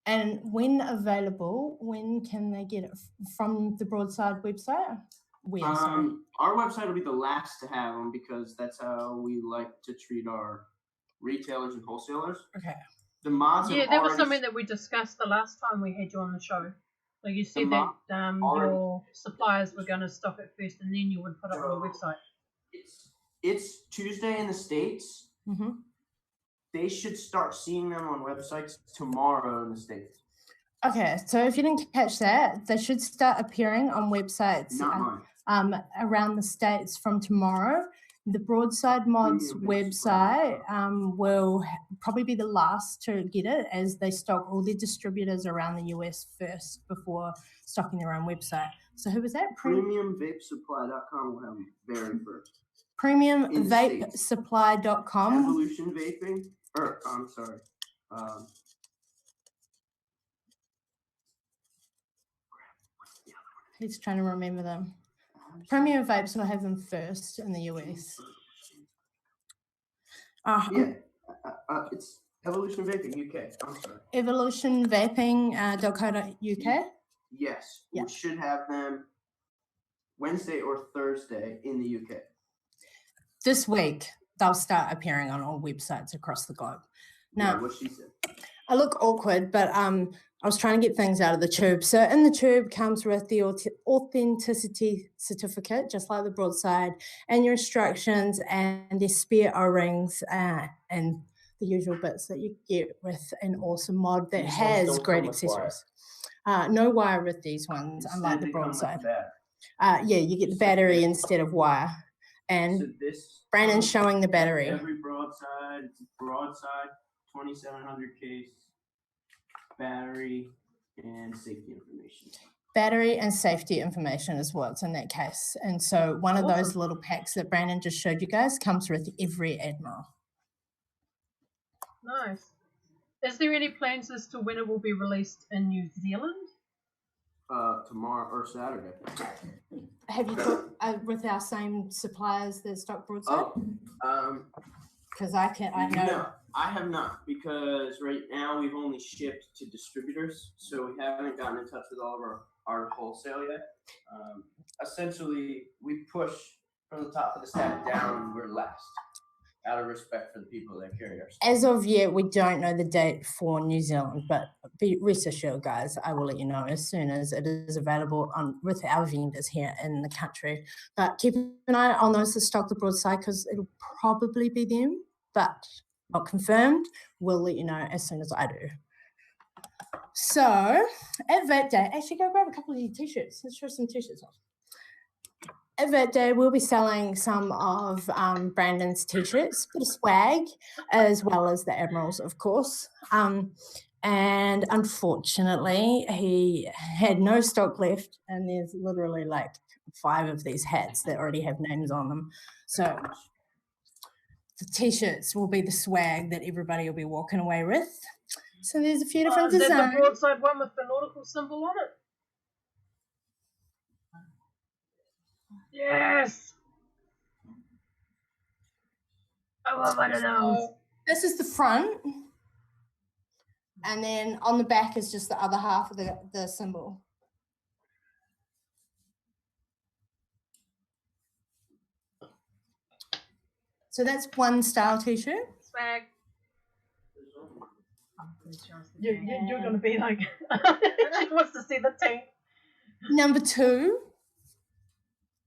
And when available, when can they get it from the Broadside website? Our website will be the last to have them because that's how we like to treat our retailers and wholesalers. Okay. The mods. Yeah, that was something that we discussed the last time we had you on the show. So you said that your suppliers were going to stock it first, and then you would put it on the website. It's Tuesday in the States. Mm-hmm. They should start seeing them on websites tomorrow in the States. Okay, so if you didn't catch that, they should start appearing on websites around the States from tomorrow. The Broadside Mods website will probably be the last to get it, as they stock all their distributors around the US first before stocking their own website. So who was that? PremiumVapeSupply.com will have them very first. PremiumVapeSupply.com. Evolution Vaping. I'm sorry. He's trying to remember them. Premium Vapes will have them first in the US. It's Evolution Vaping UK. I'm sorry. Evolutionvaping.co.uk. Yes, yeah. We should have them Wednesday or Thursday in the UK. This week, they'll start appearing on all websites across the globe. Now, yeah, what she said. I look awkward, but I was trying to get things out of the tube. So in the tube comes with the authenticity certificate, just like the Broadside, and your instructions and the spare O-rings and the usual bits that you get with an awesome mod that has great accessories. No wire with these ones, unlike the Broadside. Yeah, you get the battery instead of wire. And so Brandon's showing the battery. Every Broadside, it's Broadside, 2700 case, battery, and safety information. Battery and safety information is what's in that case. And so one of those little packs that Brandon just showed you guys comes with every Admiral. Nice. Is there any plans as to when it will be released in New Zealand? Tomorrow or Saturday. Have you talked with our same suppliers that stock Broadside? Because I know. No, I have not, because right now we've only shipped to distributors, so we haven't gotten in touch with all of our wholesale yet. Essentially, we push from the top of the stack down, and we're last, out of respect for the people that carry our stuff. As of yet, we don't know the date for New Zealand, but be rest assured, guys, I will let you know as soon as it is available with our vendors here in the country. But keep an eye on those that stock the Broadside, because it'll probably be them, but not confirmed. We'll let you know as soon as I do. So at Vape Day, actually go grab a couple of your t-shirts. Let's show some t-shirts off. At Vape Day, we'll be selling some of Brandon's t-shirts, bit of swag, as well as the Admirals, of course. And unfortunately, he had no stock left, and there's literally like 5 of these hats that already have names on them. So the t-shirts will be the swag that everybody will be walking away with. So there's a few different Is that designs. the broadside one with the nautical symbol on it? Yes! I want one of those. This is the front. And then on the back is just the other half of the symbol. So that's one style t-shirt. Swag. You're going to be like, she wants to see the tank. Number 2.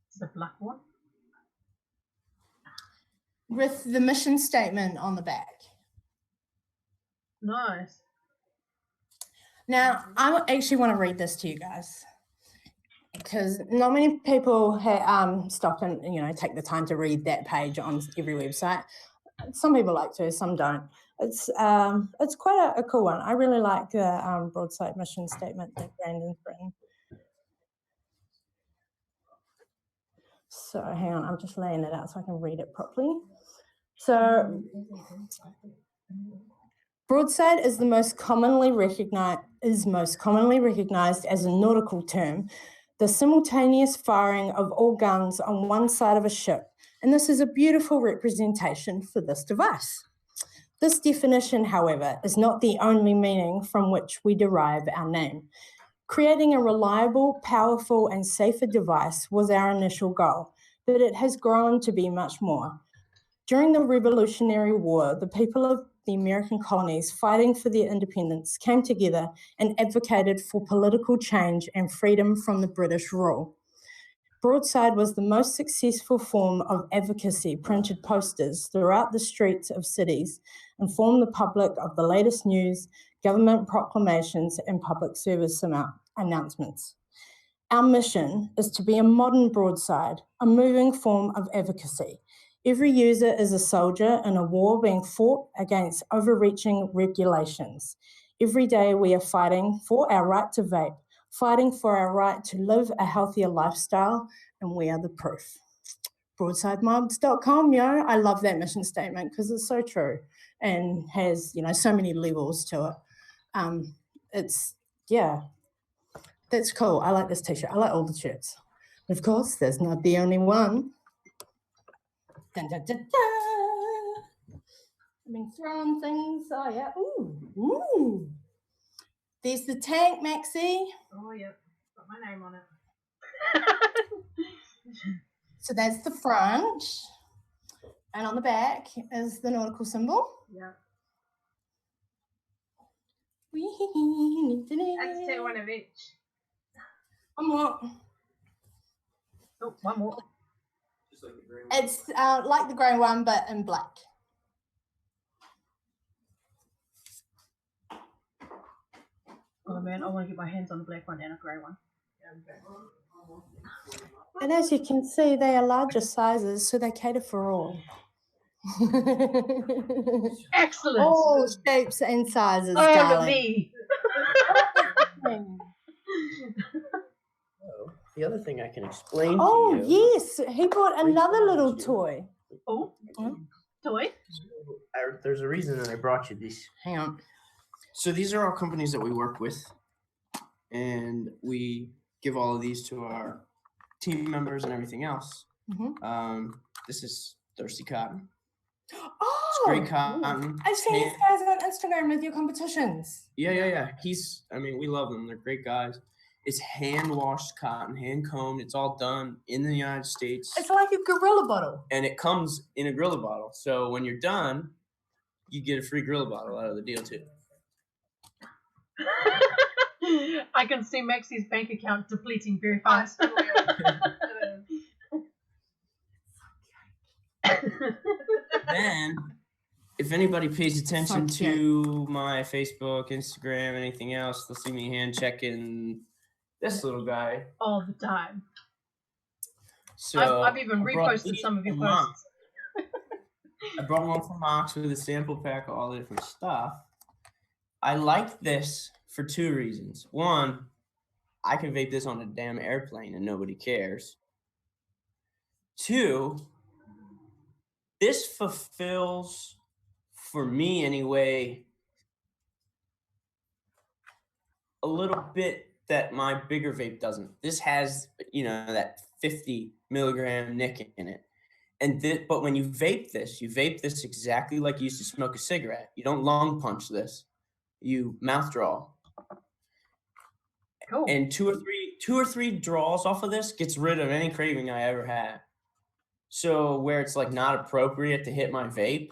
It's the black one. With the mission statement on the back. Nice. Now, I actually want to read this to you guys because not many people stop and take the time to read that page on every website. Some people like to, some don't. It's quite a cool one. I really like the Broadside mission statement that Brandon's written. So hang on, I'm just laying it out so I can read it properly. So Broadside is most commonly recognized as a nautical term, the simultaneous firing of all guns on one side of a ship, and this is a beautiful representation for this device. This definition, however, is not the only meaning from which we derive our name. Creating a reliable, powerful, and safer device was our initial goal, but it has grown to be much more. During the Revolutionary War, the people of the American colonies fighting for their independence came together and advocated for political change and freedom from the British rule. Broadside was the most successful form of advocacy. Printed posters throughout the streets of cities, informed the public of the latest news, government proclamations, and public service announcements. Our mission is to be a modern broadside, a moving form of advocacy. Every user is a soldier in a war being fought against overreaching regulations. Every day we are fighting for our right to vape, fighting for our right to live a healthier lifestyle, and we are the proof. Broadsidemobs.com, I love that mission statement because it's so true and has, so many levels to it. That's cool. I like this t-shirt. I like all the shirts. Of course, there's not the only one. Dun, dun, dun, dun. I've been throwing things. Oh, yeah. Ooh. There's the tank, Maxie. Oh, yeah. Got my name on it. So that's the front. And on the back is the nautical symbol. Yeah. I Let's take one of each. One more. Oh, one more. Just like the green one. It's like the grey one, but in black. Oh man, I want to get my hands on the black one and a grey one. And as you can see, they are larger sizes, so they cater for all. Excellent. All shapes and sizes, Oh, look at darling. me. The other thing I can explain Oh, to you. yes. He brought another little toy. Oh, toy. There's a reason that I brought you this. Hang on. So these are all companies that we work with, and we give all of these to our team members and everything else. Mm-hmm. This is Thirsty Cotton. Oh, It's great cotton. I've seen these guys on Instagram with your competitions. Yeah. We love them. They're great guys. It's hand-washed cotton, hand-combed. It's all done in the United States. It's like a gorilla bottle. And it comes in a Gorilla bottle. So when you're done, you get a free Gorilla bottle out of the deal too. I can see Maxie's bank account depleting very fast. Then, if anybody pays attention to my Facebook, Instagram, anything else, they'll see me hand checking this little guy. All the time. So I've even I brought reposted these some of your from Mox. posts. I brought one from Mox with a sample pack of all the different stuff. I like this for 2 reasons. One, I can vape this on a damn airplane and nobody cares. 2, this fulfills, for me anyway, a little bit that my bigger vape doesn't. This has, that 50 milligram nic in it. But when you vape this exactly like you used to smoke a cigarette. You don't lung punch this. You mouth draw. Cool. And two or three draws off of this gets rid of any craving I ever had. So where it's like not appropriate to hit my vape,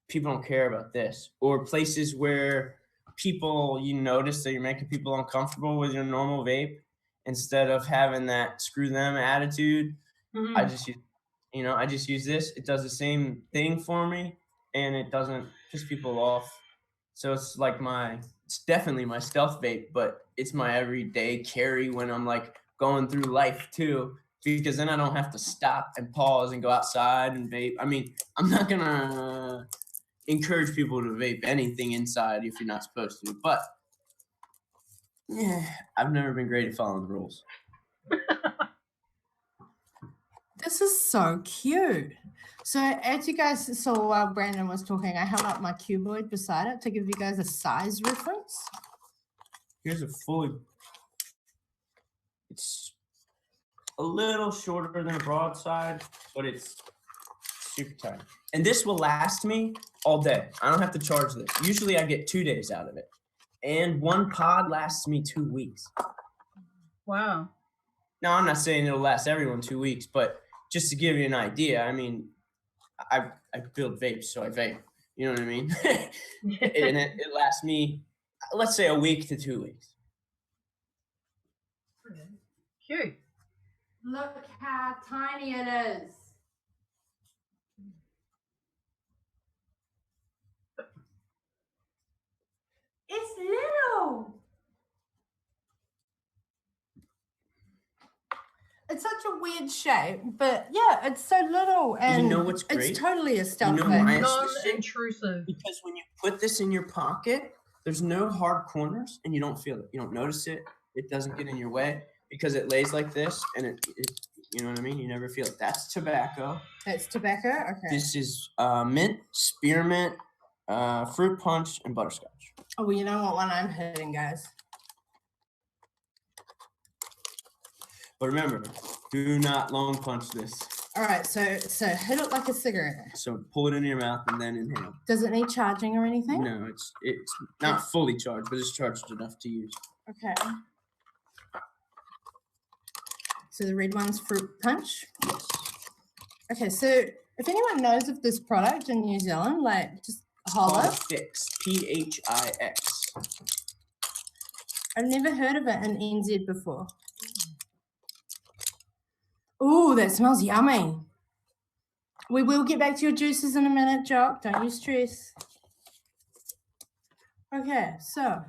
people don't care about this. Or places where you notice that you're making people uncomfortable with your normal vape, instead of having that screw them attitude, I just use this. It does the same thing for me, and it doesn't piss people off. So it's like it's definitely my stealth vape, but it's my everyday carry when I'm like going through life too, because then I don't have to stop and pause and go outside and vape. I mean, I'm not gonna encourage people to vape anything inside if you're not supposed to, but yeah, I've never been great at following the rules. This is so cute. So as you guys saw while Brandon was talking, I held up my cuboid beside it to give you guys a size reference. Here's it's a little shorter than a broadside, but it's super tight. And this will last me all day. I don't have to charge this. Usually I get 2 days out of it. And 1 pod lasts me 2 weeks. Wow. Now, I'm not saying it'll last everyone 2 weeks, but just to give you an idea, I mean, I build vapes, so I vape. You know what I mean? And it lasts me, let's say, a week to 2 weeks. Cute. Look how tiny it is. It's little. It's such a weird shape, but yeah, it's so little, and you know what's great? It's totally a stealth You know vape. why? Non-intrusive. Because when you put this in your pocket, there's no hard corners, and you don't feel it. You don't notice it. It doesn't get in your way because it lays like this, and it you know what I mean? You never feel it. That's tobacco. That's tobacco? Okay. This is mint, spearmint, fruit punch, and butterscotch. Oh, well, you know what one I'm hitting, guys? But remember, do not long punch this. All right, so hit it like a cigarette. So pull it into your mouth and then inhale. Does it need charging or anything? No, it's not fully charged, but it's charged enough to use. Okay. So the red one's fruit punch? Yes. Okay, so if anyone knows of this product in New Zealand, like just holler. Phix, Phix. I've never heard of it in NZ before. Ooh, that smells yummy. We will get back to your juices in a minute, Jock. Don't you stress. Okay, so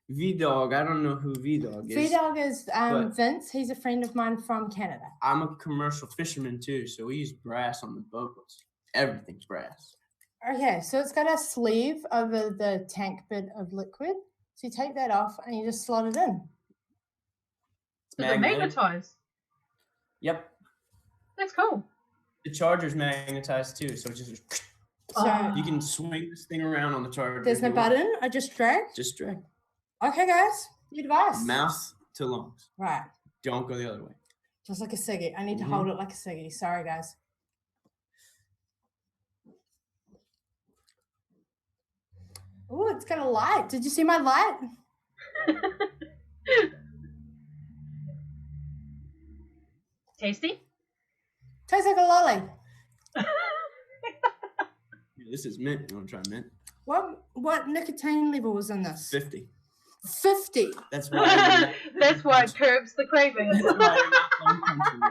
V-Dog, I don't know who V-Dog is. V-Dog is Vince. He's a friend of mine from Canada. I'm a commercial fisherman too, so we use brass on the boats. Everything's brass. Okay, so it's got a sleeve over the tank bit of liquid. So you take that off and you just slot it in. Is it magnetized? Yep. That's cool. The charger's magnetized too, so it's just So you can swing this thing around on the charger. There's no button. I just drag. Just drag. Okay, guys, your device. Mouth to lungs. Right. Don't go the other way. Just like a ciggy. I need to hold it like a ciggy. Sorry, guys. Oh, it's got a light. Did you see my light? Tasty? Tastes like a lolly. This is mint. You want to try mint? What nicotine level was in this? 50. 50. That's why. That's why it curbs the craving. That's why you're not long punching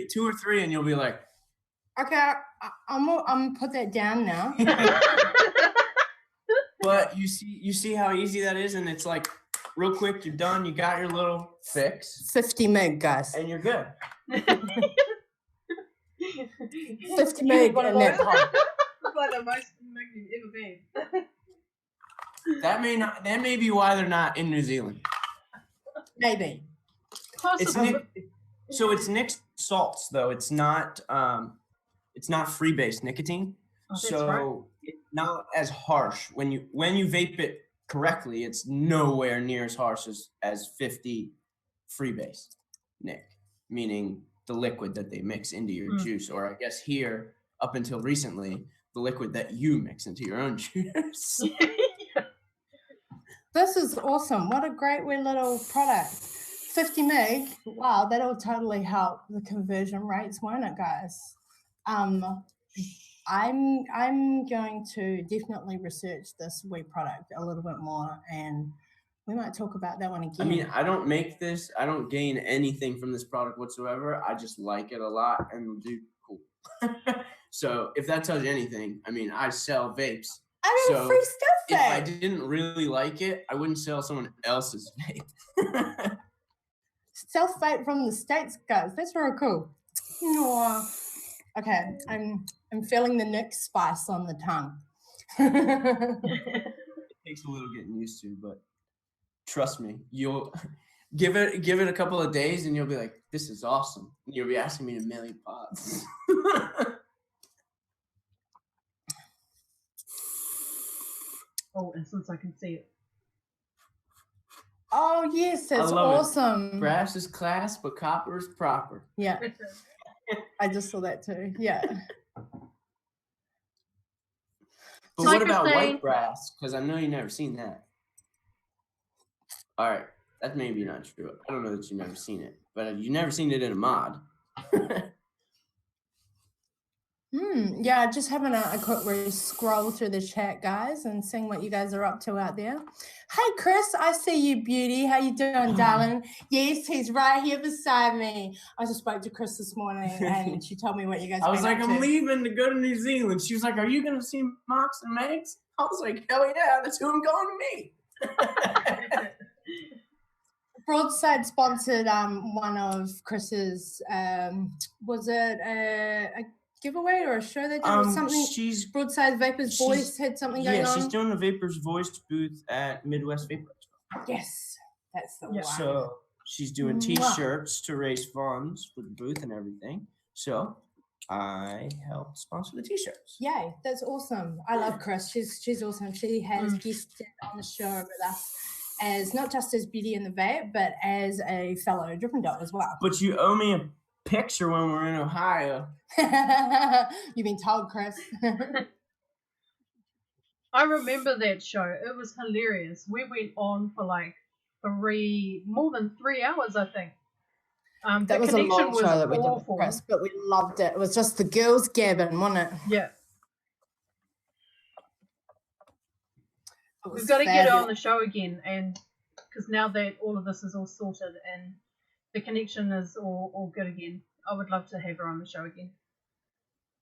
it. 2 or 3, and you'll be like. Okay, I'm gonna put that down now. But you see how easy that is, and it's like real quick. You're done. You got your little fix. 50 meg, guys. And you're good. 50 meg in that pot. like the most smug you've ever been. That may be why they're not in New Zealand. Maybe. Possibly. So it's Nick's salts though. It's not free-based nicotine. Oh, that's So right. it's not as harsh when you vape it correctly. It's nowhere near as harsh as 50 free-base nic, meaning the liquid that they mix into your juice, or I guess here up until recently, the liquid that you mix into your own juice. This is awesome. What a great wee little product. 50 meg. Wow, that'll totally help the conversion rates, won't it, guys? I'm going to definitely research this wee product a little bit more, and we might talk about that one again. I mean, I don't make this. I don't gain anything from this product whatsoever. I just like it a lot and do cool. So if that tells you anything, I mean, I sell vapes. I got So free stuff if I there. didn't really like it, I wouldn't sell someone else's vape. Self vape from the States, guys. That's very cool. No. Okay, I'm feeling the Nick spice on the tongue. It takes a little getting used to, but trust me, you'll give it a couple of days and you'll be like, this is awesome. And you'll be asking me to mail you pods. Oh, and since I can see it. Oh yes, that's love it. awesome. Brass is class, but copper is proper. Yeah, I just saw that too. Yeah. But what about white brass? Because I know you've never seen that. All right, that's maybe not true. I don't know that you've never seen it, but you've never seen it in a mod. Yeah, just having a quick scroll through the chat, guys, and seeing what you guys are up to out there. Hey, Chris, I see you, beauty. How you doing, darling? Yes, he's right here beside me. I just spoke to Chris this morning, and she told me what you guys. I was like, I'm leaving to go to New Zealand. She was like, are you going to see Mox and Megs? I was like, hell yeah, that's who I'm going to meet. Broadside sponsored one of Chris's. Was it a giveaway or a show they did or something? Broadside Vapors Voice had something going on. Yeah, she's doing the Vapors Voice booth at Midwest Vapor Expo. Yes, that's the one. So she's doing T-shirts to raise funds for the booth and everything. So I helped sponsor the T-shirts. Yay, that's awesome. I love Chris. She's awesome. She has guested on the show with us as not just as Beauty in the Vape, but as a fellow Drippin' Dot as well. But you owe me a picture when we're in Ohio. You've been told, Chris. I remember that show. It was hilarious. We went on for like more than 3 hours, I think. That was a long show that we did with Chris, but we loved it. It was just the girls gabbing, wasn't it? Yeah. We've got to get her on the show again, and because now that all of this is all sorted and the connection is all good again, I would love to have her on the show again.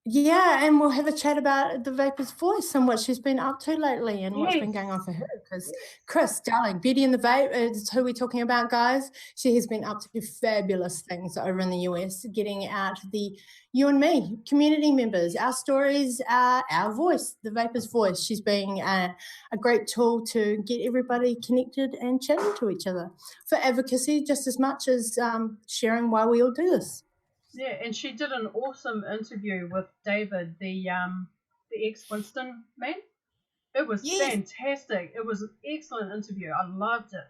Yeah, and we'll have a chat about the Vapor's Voice and what she's been up to lately and what's been going on for her. Because Chris, darling, Beauty in the Vape is who we're talking about, guys. She has been up to fabulous things over in the US, getting out the you and me community members, our stories, our voice, the Vapor's Voice. She's being a great tool to get everybody connected and chatting to each other for advocacy, just as much as sharing why we all do this. Yeah, and she did an awesome interview with David, the ex-Winston man. It was fantastic. It was an excellent interview. I loved it.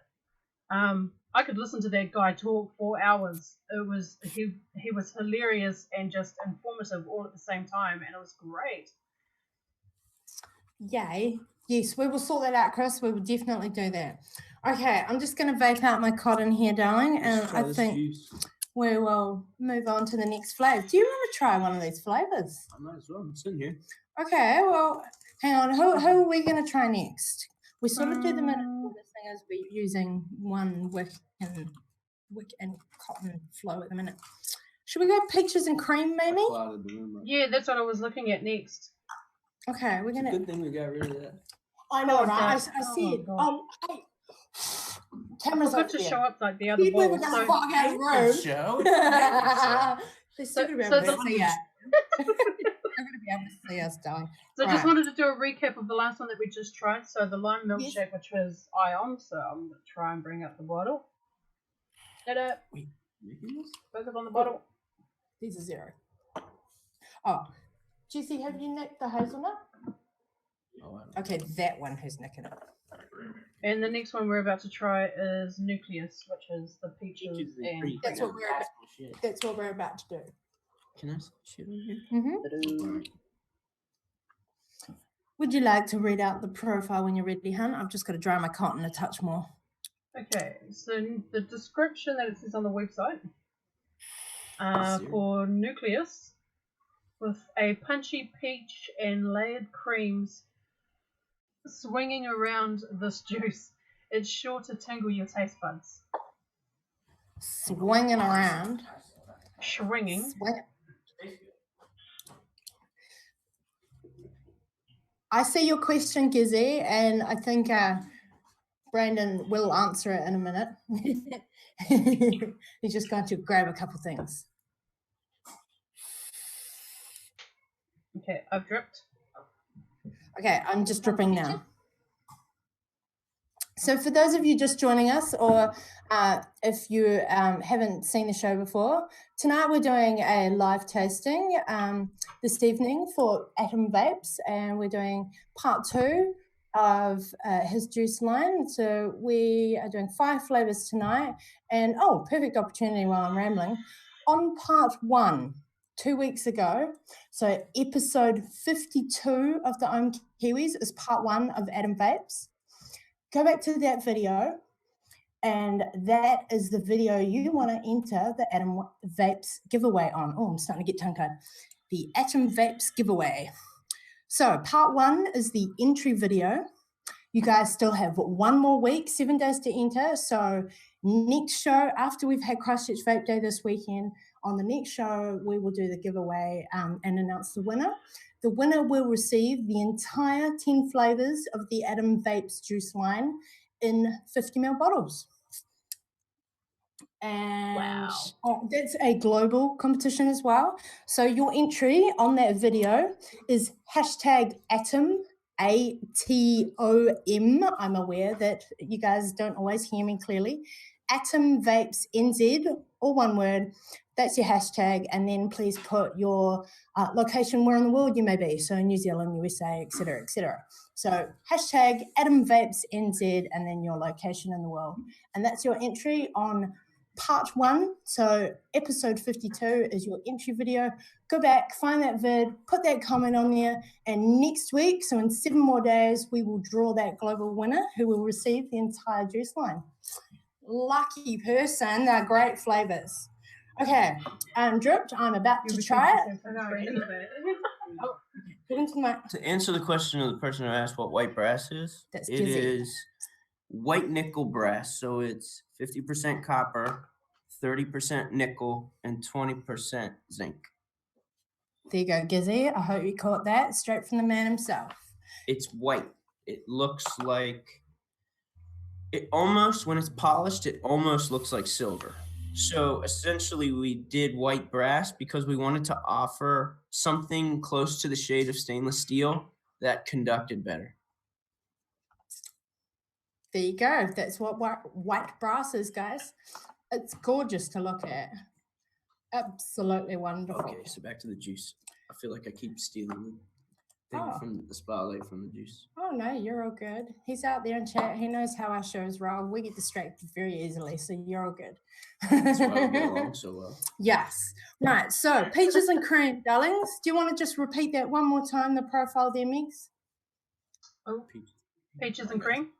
I could listen to that guy talk for hours. It was he was hilarious and just informative all at the same time, and it was great. Yay. Yes, we will sort that out, Chris. We will definitely do that. Okay, I'm just going to vape out my cotton here, darling, and I think we will move on to the next flavour. Do you want to try one of these flavours? I might as well. I'm sitting here. Okay, well, hang on. Who are we going to try next? We sort of do them in a order, thing as we're using one wick and cotton flow at the minute. Should we go peaches and cream, maybe? Yeah, that's what I was looking at next. Okay, we're going to... Good thing we got rid of that. I know, right? I see it. Hey. Cameras good to show up like the other people balls. So fog out of room. Show. They stood around going to be able to see us, darling. So I just Right. wanted to do a recap of the last one that we just tried. So the lime milkshake, Yes. which was ion. So I'm going to try and bring up the bottle. Ta-da. Wait, making this? Focus on the bottle. These are 0. Oh, Jesse, have you nicked the hazelnut? Oh, Okay, that one who's nicking it. And the next one we're about to try is nucleus, which is the peaches and That's what we're about. That's what we're about to do. Can I shit on here? Mm-hmm. Would you like to read out the profile when you're ready, hun? I've just got to dry my cotton a touch more. Okay, so the description that it says on the website Zero. for nucleus, with a punchy peach and layered creams swinging around this juice, it's sure to tingle your taste buds. Swinging around. Swinging. I see your question, Gizzy, and I think Brandon will answer it in a minute. He's just going to grab a couple things. Okay, I've dripped. Okay, I'm just dripping now. So for those of you just joining us, or if you haven't seen the show before, tonight we're doing a live tasting this evening for Atom Vapes, and we're doing part 2 of his juice line. So we are doing 5 flavors tonight, and perfect opportunity while I'm rambling. On part 1, 2 weeks ago, so episode 52 of the Ohm Kiwis is part 1 of Atom Vapes. Go back to that video, and that is the video you want to enter the Atom Vapes giveaway on. Oh, I'm starting to get tongue-tied. The Atom Vapes giveaway. So part 1 is the entry video. You guys still have 1 more week, 7 days to enter. So next show, after we've had Christchurch Vape Day this weekend, on the next show, we will do the giveaway and announce the winner. The winner will receive the entire 10 flavors of the Atom Vapes juice line in 50ml bottles. And that's a global competition as well. So your entry on that video is hashtag Atom, ATOM. I'm aware that you guys don't always hear me clearly. Atom Vapes NZ, all one word. That's your hashtag, and then please put your location where in the world you may be. So New Zealand, USA, etc., etc. So hashtag Atom Vapes NZ, and then your location in the world. And that's your entry on part 1. So episode 52 is your entry video. Go back, find that vid, put that comment on there, and next week, so in 7 more days, we will draw that global winner who will receive the entire juice line. Lucky person, they're great flavors. Okay, I'm dripped. I'm about to try it. Get into my... To answer the question of the person who asked what white brass is, That's it Gizzy. is white nickel brass. So it's 50% copper, 30% nickel, and 20% zinc. There you go, Gizzy. I hope you caught that straight from the man himself. It's white. It looks like, it almost, when it's polished, it almost looks like silver. So essentially we did white brass because we wanted to offer something close to the shade of stainless steel that conducted better. There you go. That's what white brass is, guys. It's gorgeous to look at. Absolutely wonderful. Okay, so back to the juice. I feel like I keep stealing the thing from the spotlight from the juice. Oh, no, you're all good. He's out there in chat. He knows how our shows roll. We get distracted very easily, so you're all good. That's why we get along so well. Yes. Right, so peaches and cream, darlings. Do you want to just repeat that one more time, the profile there, Megs? Oh, peaches and cream.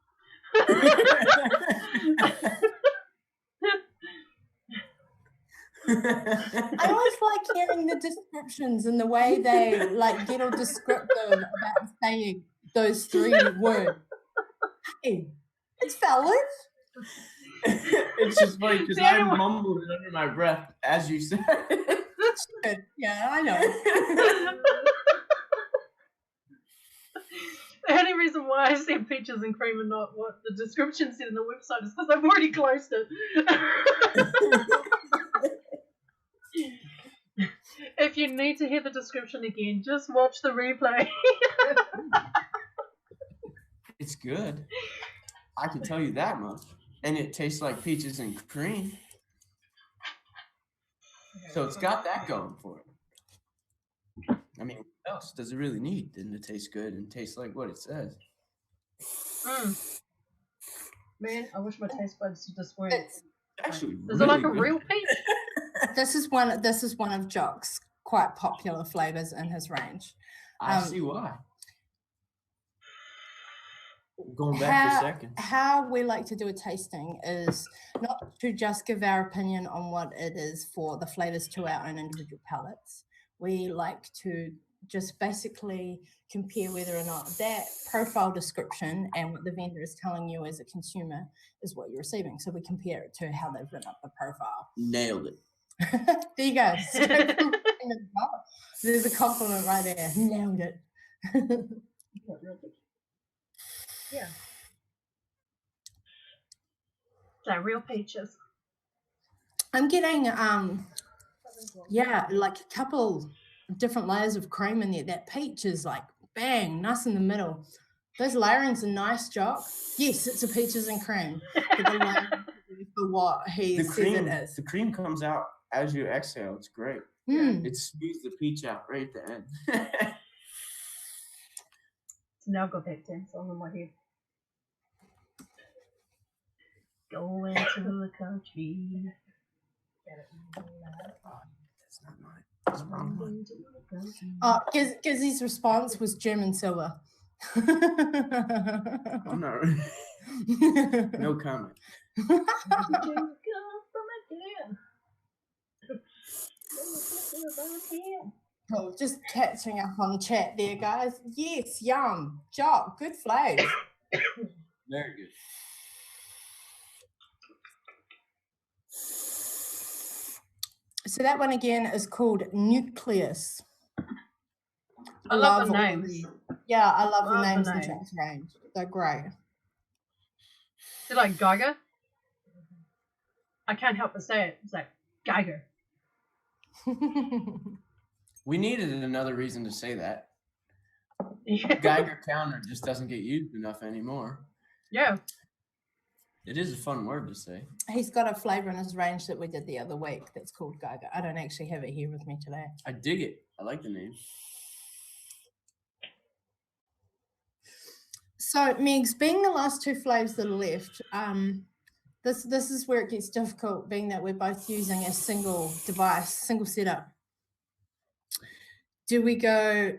I always like hearing the descriptions and the way they like get all descriptive about saying those 3 words. Hey, it's valid. It's just funny because I mumbled it under my breath as you said it. That's good. Yeah, I know. The only reason why I said peaches and cream and not what the description said in the website is because I've already closed it. If if you need to hear the description again, just watch the replay. It's good. I can tell you that much. And it tastes like peaches and cream. So it's got that going for it. I mean, what else does it really need than to taste good and taste like what it says? Man, I wish my taste buds just weren't. It's, Actually, Is really it like a good. real peach? this is one of Jock's quite popular flavors in his range. I see why. Going back for a second. How we like to do a tasting is not to just give our opinion on what it is for the flavors to our own individual palates. We like to just basically compare whether or not that profile description and what the vendor is telling you as a consumer is what you're receiving. So we compare it to how they've written up the profile. Nailed it. There you go. Straight from the top. There's a compliment right there. Nailed it. Yeah. They're real peaches. I'm getting yeah, like a couple different layers of cream in there. That peach is like bang, nice in the middle. Those layerings are nice, Jock. Yes, it's a peaches and cream. But the layering for what he says it is. The cream comes out as you exhale. It's great. Mm. It smooths the peach out right at the end. So now I've got that dance song in my head. Going to the country. That's not mine. That's the wrong one. Oh, Gizzy's response was German silver. I'm not. No comment. Cool. Just catching up on chat there, guys. Yes, yum. Jock, good flavor. Very good. So that one again is called Nucleus. I love the all names. Yeah, I love the Love the names in names. Jack's range. They're great. Is it like Geiger? I can't help but say it. It's like Geiger. We needed another reason to say that. Geiger counter just doesn't get used enough anymore. Yeah. It is a fun word to say. He's got a flavor in his range that we did the other week that's called Geiger. I don't actually have it here with me today. I dig it. I like the name. So, Megs, being the last two flavors that are left, this is where it gets difficult, being that we're both using a single device, single setup. Do we go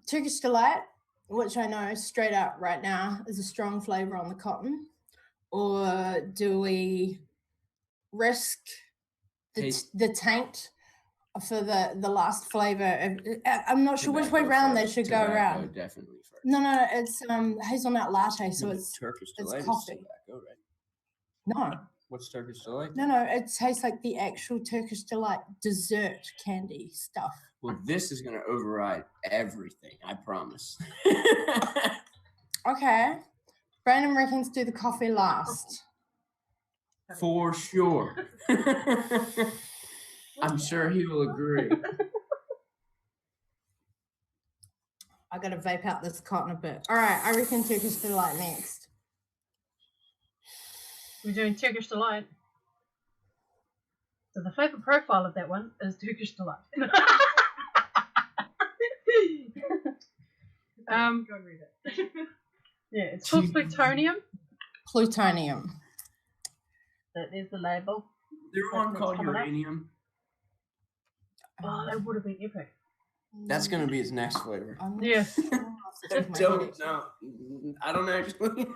Turkish Delight, which I know straight out right now is a strong flavor on the cotton, or do we risk the taint for the last flavor? I'm not sure which way round they should go around. Definitely first. No, it's hazelnut latte, so No, it's Turkish it's Delight is coffee. tobacco, right? No, What's Turkish Delight? no, it tastes like the actual Turkish Delight dessert candy stuff. Well, this is going to override everything, I promise. Okay, Brandon reckons do the coffee last. For sure. I'm sure he will agree. I gotta vape out this cotton a bit. All right, I reckon Turkish Delight next. We're doing Turkish Delight. So the flavor profile of that one is Turkish Delight. Go and read it. Yeah, it's called plutonium. Plutonium. There's the label. Is there one called coming up. uranium? Oh, that would have been epic. That's going to be his next flavor. I'm not Yeah. sure off the top of my Don't, head. no, I don't actually,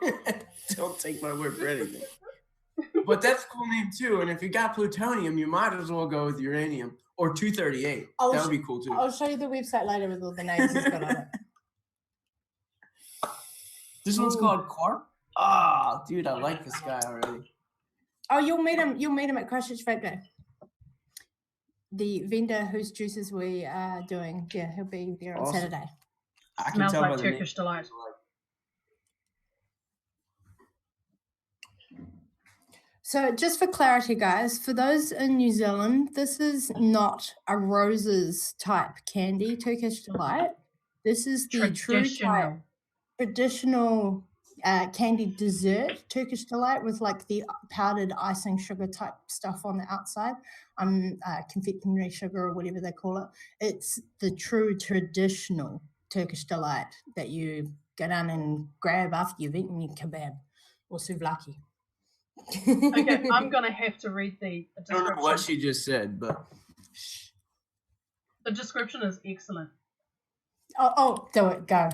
don't take my word for anything. But that's a cool name too. And if you got plutonium, you might as well go with uranium or 238. I'll That would be cool too. I'll show you the website later with all the names he's got on it. This one's Ooh. called Quark. Ah, dude, I like this guy already. Oh, you'll meet him. You'll meet him at Christchurch Vape Day. The vendor whose juices we are doing. Yeah, he'll be there on Awesome. Saturday. I can Smells tell like by the name. Turkish Delight. So just for clarity, guys, for those in New Zealand, this is not a roses type candy, Turkish Delight. This is the true type traditional candy dessert, Turkish Delight, with like the powdered icing sugar type stuff on the outside, confectionery sugar or whatever they call it. It's the true traditional Turkish Delight that you go down and grab after you've eaten your kebab or souvlaki. Okay, I'm gonna have to read the I description. don't know what she just said, but The description is excellent. Oh, do it, go.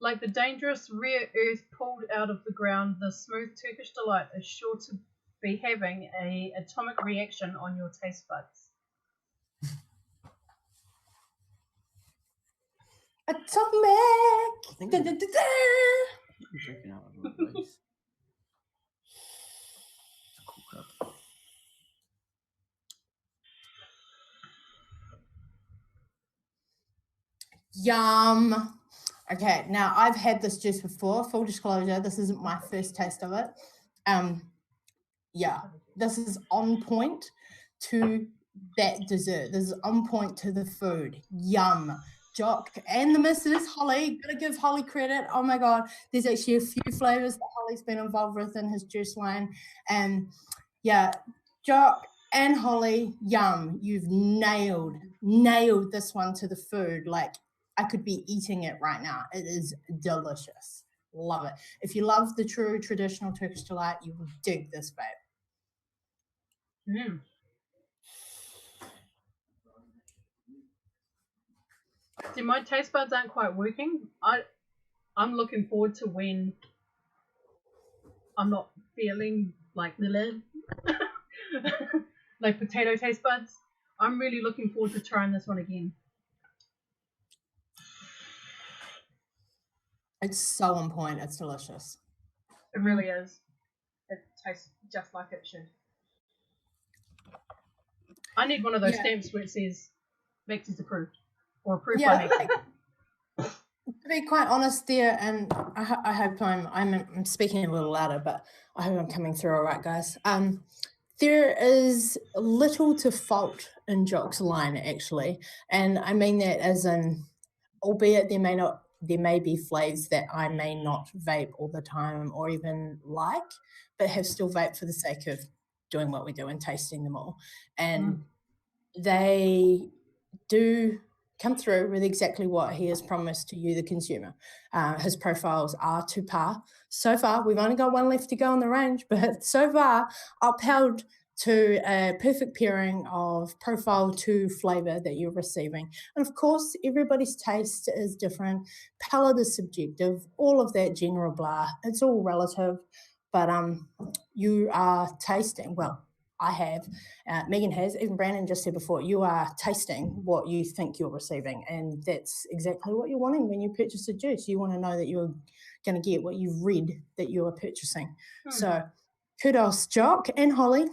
Like the dangerous rare earth pulled out of the ground, the smooth Turkish Delight is sure to be having an atomic reaction on your taste buds. Atomic. Da, da, da, da. I'm drinking out of a place. It's a cool cup. Yum. Okay, now I've had this juice before. Full disclosure, this isn't my first taste of it. Yeah, this is on point to that dessert. This is on point to the food. Yum. Jock and the missus, Holly, gotta give Holly credit. Oh my God, there's actually a few flavors that Holly's been involved with in his juice line. And yeah, Jock and Holly, yum. You've nailed this one to the food. Like, I could be eating it right now. It is delicious. Love it. If you love the true traditional Turkish Delight, you will dig this, babe. See, my taste buds aren't quite working. I'm looking forward to when I'm not feeling like like potato taste buds. I'm really looking forward to trying this one again. It's so on point. It's delicious. It really is. It tastes just like it should. I need one of those stamps where it says Vapes is approved or approved by Maxi. To be quite honest there, and I hope I'm speaking a little louder, but I hope I'm coming through all right, guys. There is little to fault in Jock's line, actually, and I mean that as in, albeit there may be flavors that I may not vape all the time or even like, but have still vaped for the sake of doing what we do and tasting them all. And they do come through with exactly what he has promised to you, the consumer. His profiles are to par. So far, we've only got one left to go on the range, but so far, upheld to a perfect pairing of profile to flavor that you're receiving. And of course, everybody's taste is different. Palate is subjective, all of that general blah. It's all relative, but you are tasting, well, I have, Megan has, even Brandon just said before, you are tasting what you think you're receiving. And that's exactly what you're wanting when you purchase a juice. You want to know that you're going to get what you've read that you are purchasing. So kudos, Jock and Holly.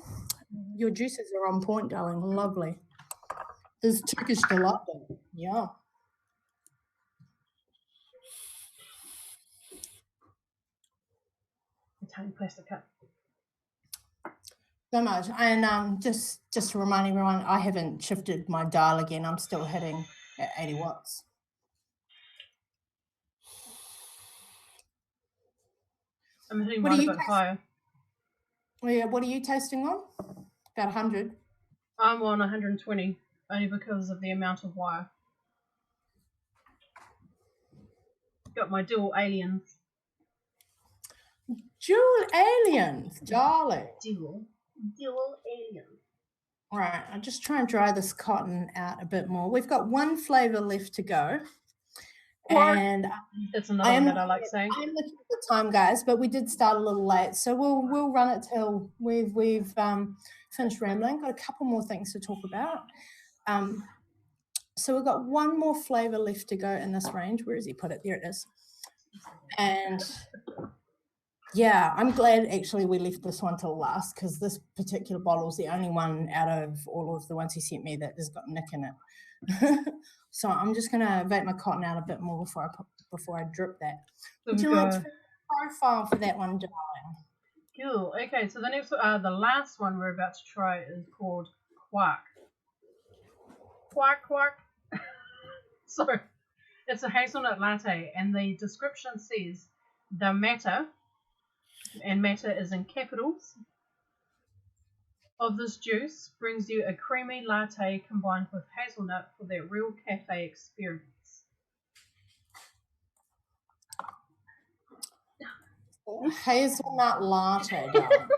Your juices are on point, darling. Lovely. There's Turkish Delight. Yeah. A tiny plastic cup. So much. And just to remind everyone, I haven't shifted my dial again. I'm still hitting at 80 watts. I'm hitting one a bit higher. Yeah, what are you tasting on? About 100? I'm on 120, only because of the amount of wire. Got my dual aliens. Dual aliens, darling. Dual aliens. All right, I'll just try and dry this cotton out a bit more. We've got one flavour left to go. And that's another one that I like saying. I'm looking at the time, guys, but we did start a little late, so we'll run it till we've finished rambling. Got a couple more things to talk about. So we've got one more flavour left to go in this range. Where has he put it? There it is. And yeah, I'm glad actually we left this one till last, because this particular bottle is the only one out of all of the ones he sent me that has got nick in it. So I'm just gonna vape my cotton out a bit more before I drip that. Would you like to profile for that one, darling? Cool. Okay, so the the last one we're about to try is called Quark. Quark, quark. So it's a hazelnut latte, and the description says the matter, and matter is in capitals, of this juice brings you a creamy latte combined with hazelnut for that real cafe experience. Hazelnut latte, darling.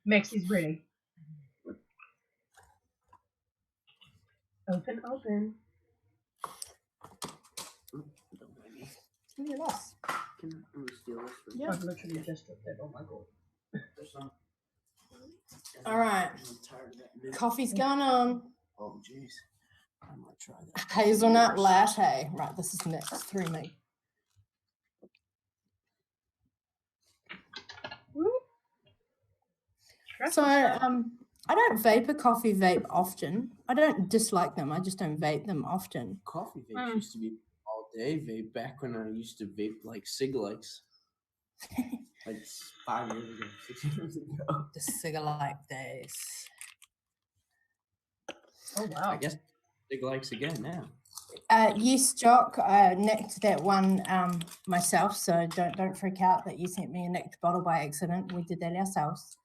Maxie's ready. Open, open. Look at this. Can we steal this? Yeah. I've literally just dropped that. Oh my god. All right. Coffee's going on. Oh, jeez. I might try that. Hazelnut latte. Right, this is mixed through me. So, I don't vape a coffee vape often. I don't dislike them. I just don't vape them often. Coffee vapes used to be all day vape back when I used to vape like cig-likes. Like 5 years ago, 6 years ago. The cigarette days. Oh wow. I guess cig-likes again now. Yes, Jock. I nicked that one myself, so don't freak out that you sent me a nicked bottle by accident. We did that ourselves.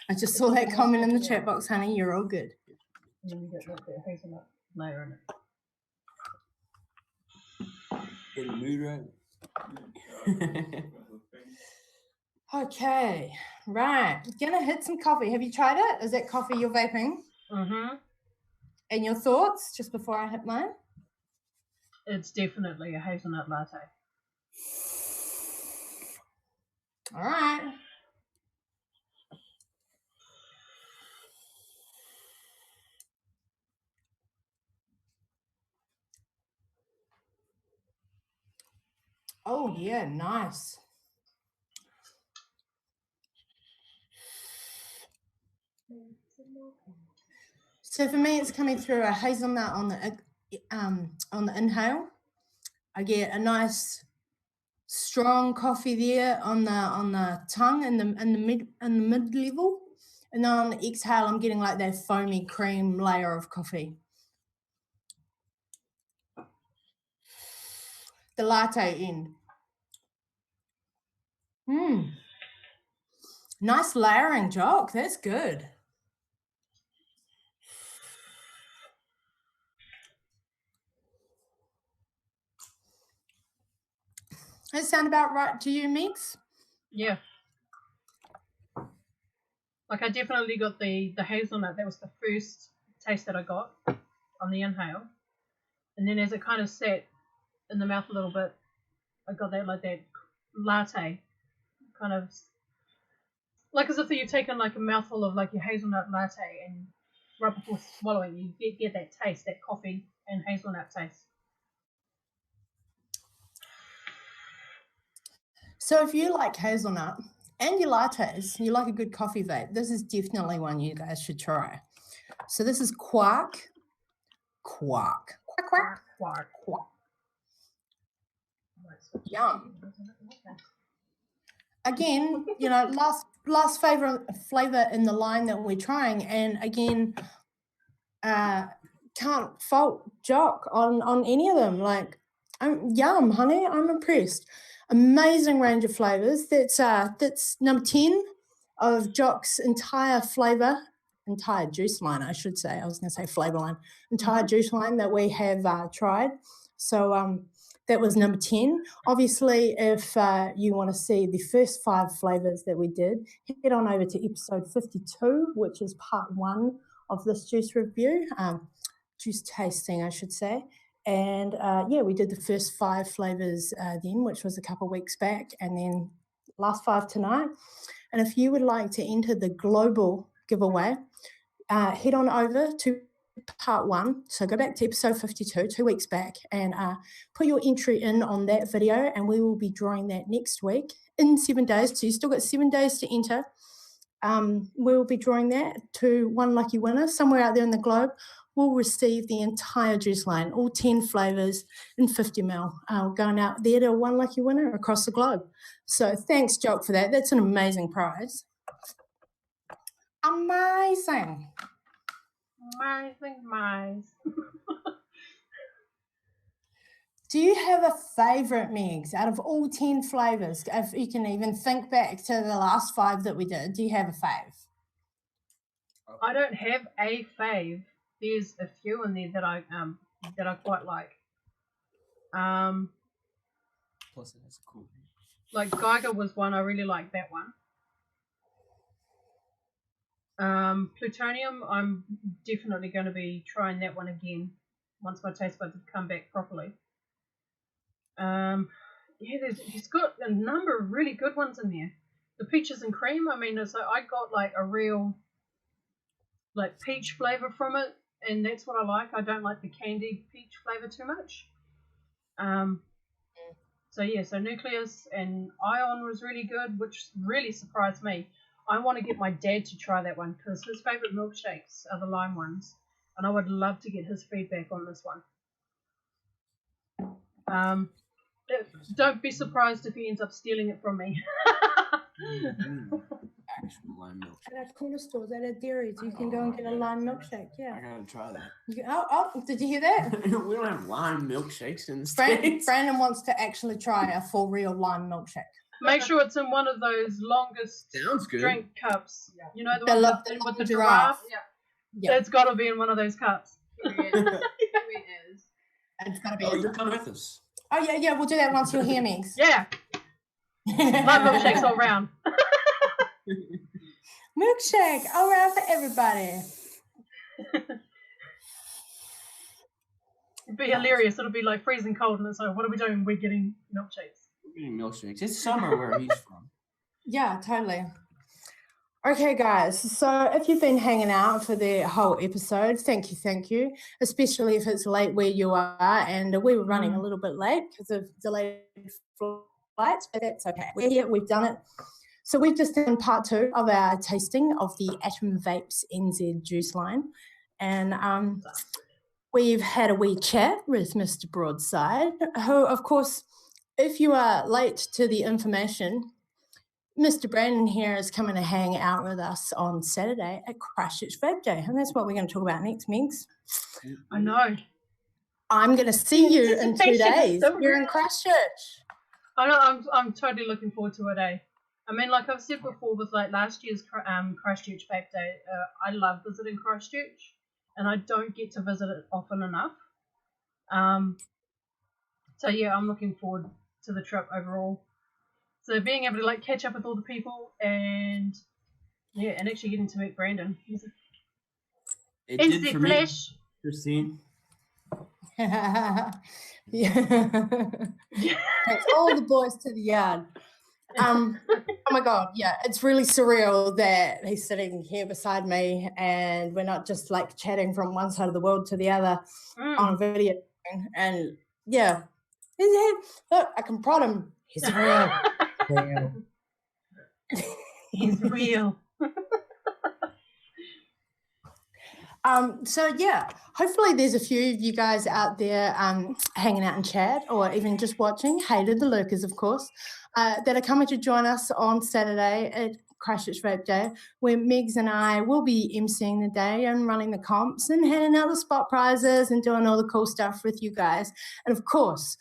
I just saw that comment in the chat box, honey. You're all good. And then you get that hazelnut layer in it. In the mood right. Okay, right. Gonna hit some coffee. Have you tried it? Is that coffee you're vaping? Mm-hmm. And your thoughts just before I hit mine? It's definitely a hazelnut latte. All right. Oh, yeah, nice. So for me, it's coming through a hazelnut on the inhale. I get a nice strong coffee there on the tongue in the mid level, and then on the exhale, I'm getting like that foamy cream layer of coffee. The latte end. Nice layering, Jock. That's good. Does that sound about right to you, Meeks? Yeah. Like I definitely got the hazelnut. That was the first taste that I got on the inhale. And then as it kind of sat in the mouth a little bit, I got that like that latte, kind of like as if you've taken like a mouthful of like your hazelnut latte, and right before swallowing you get that taste, that coffee and hazelnut taste. So if you like hazelnut and your lattes, you like a good coffee vape, this is definitely one you guys should try. So this is Quark. Quark. Quack, quack. Quark. Quark. Yum. Again, you know, last flavor in the line that we're trying, and again, can't fault Jock on any of them. Like, yum, honey. I'm impressed. Amazing range of flavors. That's number 10 of Jock's entire juice line, I should say. I was going to say flavor line. Entire juice line that we have tried. So that was number 10. Obviously, if you want to see the first 5 flavors that we did, head on over to episode 52, which is part 1 of this juice review, juice tasting, I should say. And yeah, we did the first 5 flavors then, which was a couple of weeks back, and then last 5 tonight. And if you would like to enter the global giveaway, head on over to part 1. So go back to episode 52, 2 weeks back, and put your entry in on that video, and we will be drawing that next week in 7 days. So you still got 7 days to enter. we'll be drawing that to one lucky winner somewhere out there in the globe. Will receive the entire juice line, all 10 flavours in 50 ml, going out there to one lucky winner across the globe. So thanks, Jock, for that. That's an amazing prize. Amazing. Do you have a favourite, Megs, out of all 10 flavours? If you can even think back to the last 5 that we did, do you have a fave? I don't have a fave. There's a few in there that I quite like. Plus, it has a cool name. Like Geiger was one. I really like that one. Plutonium, I'm definitely going to be trying that one again once my taste buds have come back properly. Yeah, there's got a number of really good ones in there. The peaches and cream, I mean, so I got like a real like peach flavour from it, and that's what I like. I don't like the candied peach flavour too much. So yeah, so Nucleus and Ion was really good, which really surprised me. I want to get my dad to try that one because his favourite milkshakes are the lime ones, and I would love to get his feedback on this one. Don't be surprised if he ends up stealing it from me. Actual lime milk. At our corner stores, at our dairies, you can go and get a lime milkshake. Yeah. I gotta try that. Oh, did you hear that? We don't have lime milkshakes in the States. Brandon wants to actually try a full real lime milkshake. Make sure it's in one of those longest Sounds good. drink cups. Yeah. You know the one with the giraffe? Yeah. It's got to be in one of those cups. It is. It's got to be. Oh, you're coming with us. Oh, yeah, we'll do that once you're here, Megs. Yeah. Lime milkshakes all round. Milkshake all around for everybody. It'd be hilarious. It'll be like freezing cold, and it's like, what are we doing? We're getting milkshakes. We're getting milkshakes. It's summer where he's from. Yeah, totally. Okay, guys. So if you've been hanging out for the whole episode, thank you. Especially if it's late where you are, and we were running a little bit late because of delayed flights, but that's okay. We're here. We've done it. So we've just done part 2 of our tasting of the Atom Vapes NZ juice line, and we've had a wee chat with Mr. Broadside, who, of course, if you are late to the information, Mr. Brandon here is coming to hang out with us on Saturday at Christchurch Vape Day, and that's what we're going to talk about next, Megs. I know. I'm going to see you in 2 days. You're in Christchurch. I know. I'm totally looking forward to it. I mean, like I've said before, with like last year's Christchurch Vape Day, I love visiting Christchurch, and I don't get to visit it often enough. So yeah, I'm looking forward to the trip overall. So being able to like catch up with all the people and actually getting to meet Brandon. It In did the for flesh. me, Christine. Yeah. Takes all the boys to the yard. Oh my God, yeah, it's really surreal that he's sitting here beside me and we're not just like chatting from one side of the world to the other on a video. And yeah, look, I can prod him. He's real. He's real. So yeah, hopefully there's a few of you guys out there hanging out in chat or even just watching, hated the lurkers of course, that are coming to join us on Saturday at Christchurch Vape Day, where Megs and I will be emceeing the day and running the comps and handing out the spot prizes and doing all the cool stuff with you guys. And of course,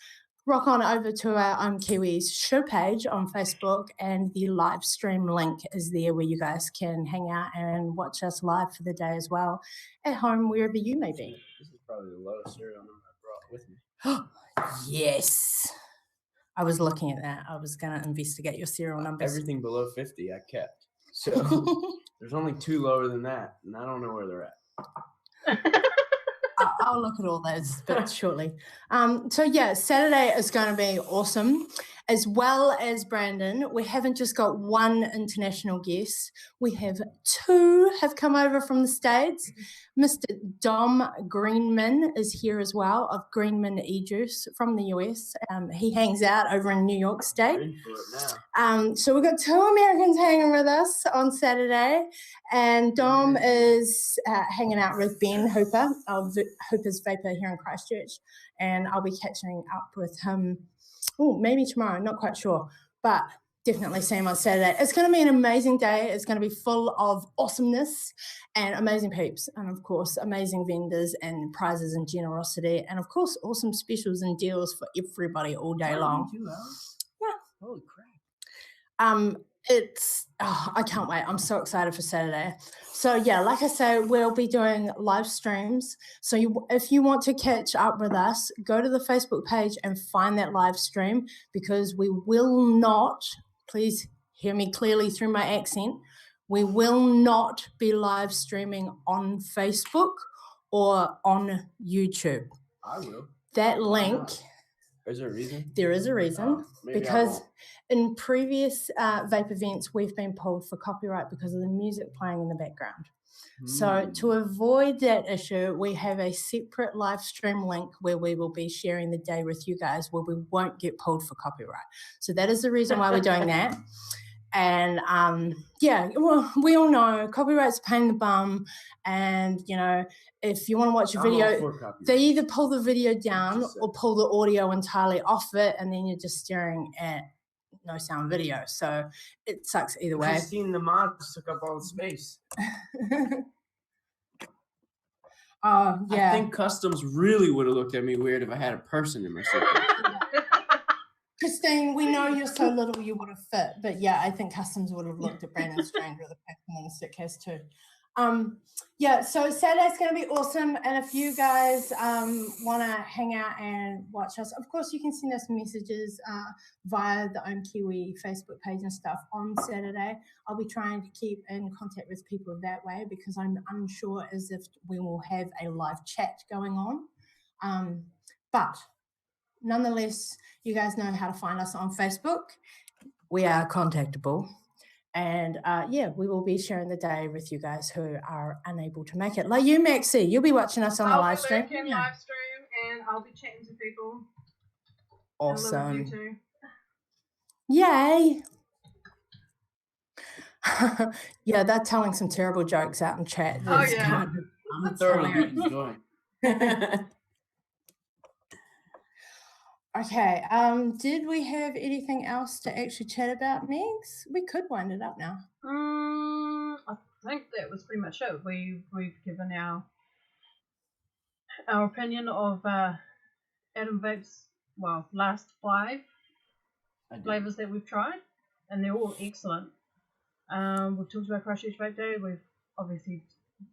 rock on over to our Ohm Kiwis show page on Facebook, and the live stream link is there where you guys can hang out and watch us live for the day as well, at home, wherever you may be. This is probably the lowest serial number I brought with me. Yes. I was looking at that. I was going to investigate your serial numbers. Everything below 50 I kept. So there's only 2 lower than that, and I don't know where they're at. I'll look at all those bits shortly. So yeah, Saturday is going to be awesome. as well as Brandon, we haven't just got one international guest. We have two have come over from the States. Mr. Dom Greenman is here as well, of Greenman E-Juice from the US. He hangs out over in New York State. In for it now. So we've got two Americans hanging with us on Saturday, and Dom is hanging out with Ben Hooper of Hooper's Vapor here in Christchurch, and I'll be catching up with him maybe tomorrow, not quite sure, but definitely see him on Saturday. It's going to be an amazing day. It's going to be full of awesomeness and amazing peeps, and of course amazing vendors and prizes and generosity, and of course awesome specials and deals for everybody all day long. 2 hours? Yeah. Holy crap. I can't wait. I'm so excited for Saturday. So yeah, like I say, we'll be doing live streams. So if you want to catch up with us, go to the Facebook page and find that live stream, because we will not, please hear me clearly through my accent, we will not be live streaming on Facebook or on YouTube. I will. That link, Is there a reason? there is a reason, Maybe I because won't. in previous vape events, we've been pulled for copyright because of the music playing in the background. So to avoid that issue, we have a separate live stream link where we will be sharing the day with you guys, where we won't get pulled for copyright. So that is the reason why we're doing that. And yeah, well, we all know copyright's a pain in the bum, and you know, if you want to watch a video, they either pull the video down or pull the audio entirely off it, and then you're just staring at no sound video. So it sucks either way. Christine, the mods took up all the space. Oh yeah. I think customs really would have looked at me weird if I had a person in my suitcase. Christine, we know you're so little you would have fit, but yeah, I think customs would have looked at Brandon Strange with a person in the suitcase too. Yeah, so Saturday's going to be awesome, and if you guys want to hang out and watch us, of course you can send us messages via the Ohm Kiwi Facebook page and stuff on Saturday. I'll be trying to keep in contact with people that way, because I'm unsure as if we will have a live chat going on. But nonetheless, you guys know how to find us on Facebook. We are contactable. And yeah, we will be sharing the day with you guys who are unable to make it. Like you, Maxie, you'll be watching us on the live stream. I'll be back in live stream, and I'll be chatting to people. Awesome. You too. Yay. Yeah, they're telling some terrible jokes out in chat. Oh, yeah. I'm thoroughly enjoying. Okay, did we have anything else to actually chat about, Megs? We could wind it up now. I think that was pretty much it. We've given our opinion of Adam Vapes, well, last 5 flavors that we've tried, and they're all excellent. We've talked about Christchurch Vape Day. We've obviously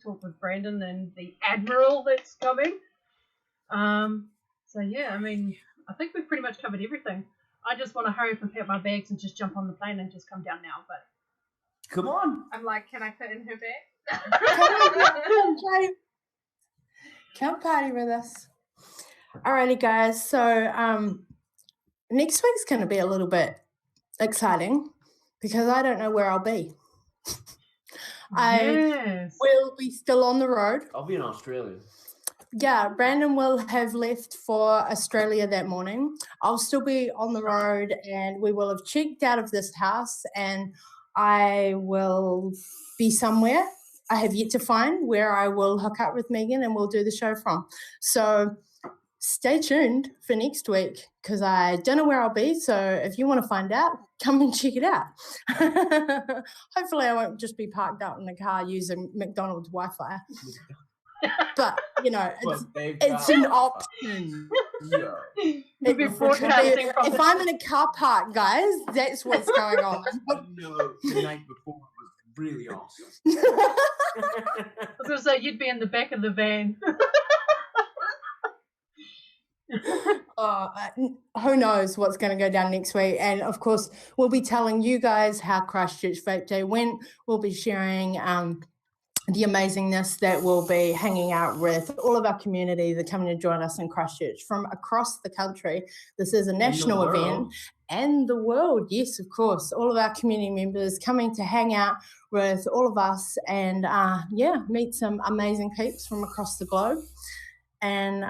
talked with Brandon and the APPAREL that's coming. So yeah, I mean, I think we've pretty much covered everything. I just want to hurry up and pack my bags and just jump on the plane and just come down now. But Come on. I'm like, can I fit in her bag? Come party with us. Alrighty, guys. So next week's going to be a little bit exciting because I don't know where I'll be. I will be still on the road. I'll be in Australia. Yeah, Brandon will have left for Australia that morning. I'll still be on the road, and we will have checked out of this house, and I will be somewhere. I have yet to find where I will hook up with Megan and we'll do the show from. So stay tuned for next week because I don't know where I'll be. So if you want to find out, come and check it out. Hopefully I won't just be parked out in the car using McDonald's Wi-Fi. But, you know, it's an option. If I'm in a car park, guys, that's what's going on. No, the night before was really awesome. I was going to say, you'd be in the back of the van. Who knows what's going to go down next week. And, of course, we'll be telling you guys how Christchurch Vape Day went. We'll be sharing the amazingness that we'll be hanging out with all of our community that are coming to join us in Christchurch from across the country. This is a national event, and the world. Yes, of course, all of our community members coming to hang out with all of us and meet some amazing peeps from across the globe. And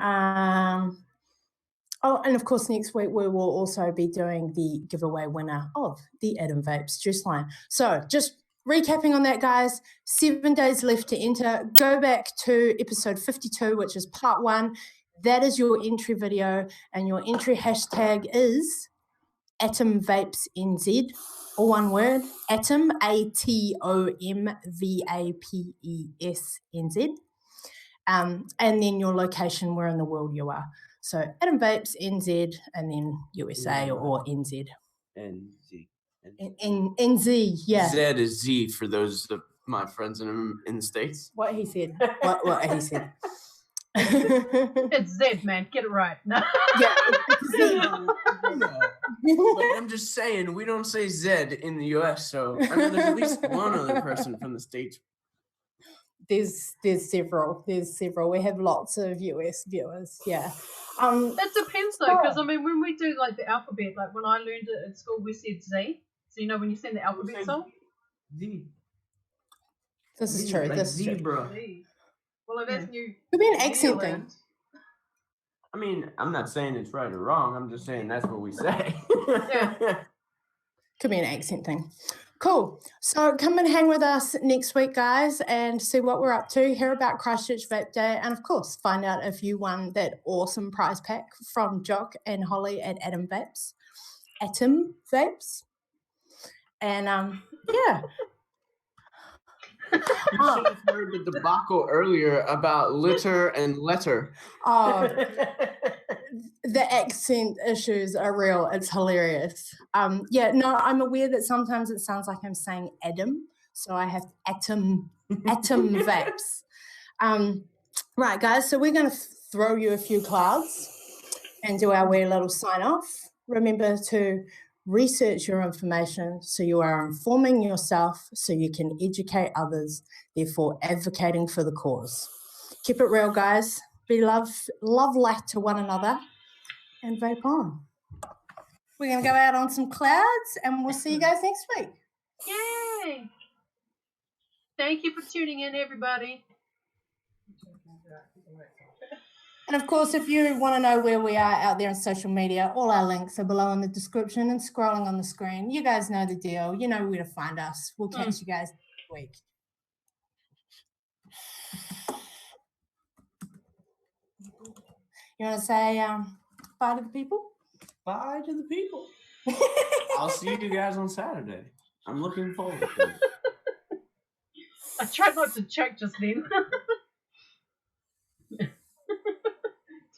and of course, next week we will also be doing the giveaway winner of the Adam Vapes juice line. So just recapping on that, guys, 7 days left to enter. Go back to episode 52, which is part 1. That is your entry video, and your entry hashtag is Atom Vapes NZ, or one word, Atom, ATOM VAPES NZ, and then your location, where in the world you are. So Atom Vapes NZ, and then USA or NZ. NZ. NZ, yeah. Z is Z for those of my friends in the States. What he said. What he said. It's Z, man. Get it right. No. Yeah, But I'm just saying, we don't say Z in the US, so I know there's at least one other person from the States. There's several. We have lots of US viewers. Yeah. It depends though, because I mean, when we do like the alphabet, like when I learned it at school, we said Z. So you know when you sing the alphabet song. Z. This is true. Like this is true. zebra. Z. Well, if that's new. Could be an accent thing. Zealand. I mean, I'm not saying it's right or wrong. I'm just saying that's what we say. Yeah. Could be an accent thing. Cool. So come and hang with us next week, guys, and see what we're up to, hear about Christchurch Vape Day, and of course, find out if you won that awesome prize pack from Jock and Holly at Atom Vapes. And yeah. You should have heard the debacle earlier about litter and letter. Oh, the accent issues are real. It's hilarious. I'm aware that sometimes it sounds like I'm saying Adam, so I have Atom Vapes. Right, guys, so we're going to throw you a few clouds and do our wee little sign off. Remember to research your information so you are informing yourself so you can educate others, therefore advocating for the cause. Keep it real, guys. Be love light to one another, and vape on. We're going to go out on some clouds, and we'll see you guys next week. Yay! Thank you for tuning in, everybody. And of course, if you want to know where we are out there on social media, all our links are below in the description and scrolling on the screen. You guys know the deal. You know where to find us. We'll catch you guys next week. You want to say bye to the people? Bye to the people. I'll see you guys on Saturday. I'm looking forward to it. I tried not to choke just then.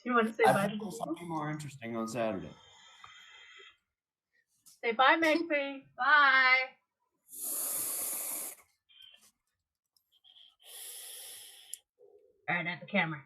Do you want to say bye to people? Something more interesting on Saturday. Say bye, Magpie. Bye. All right, at the camera.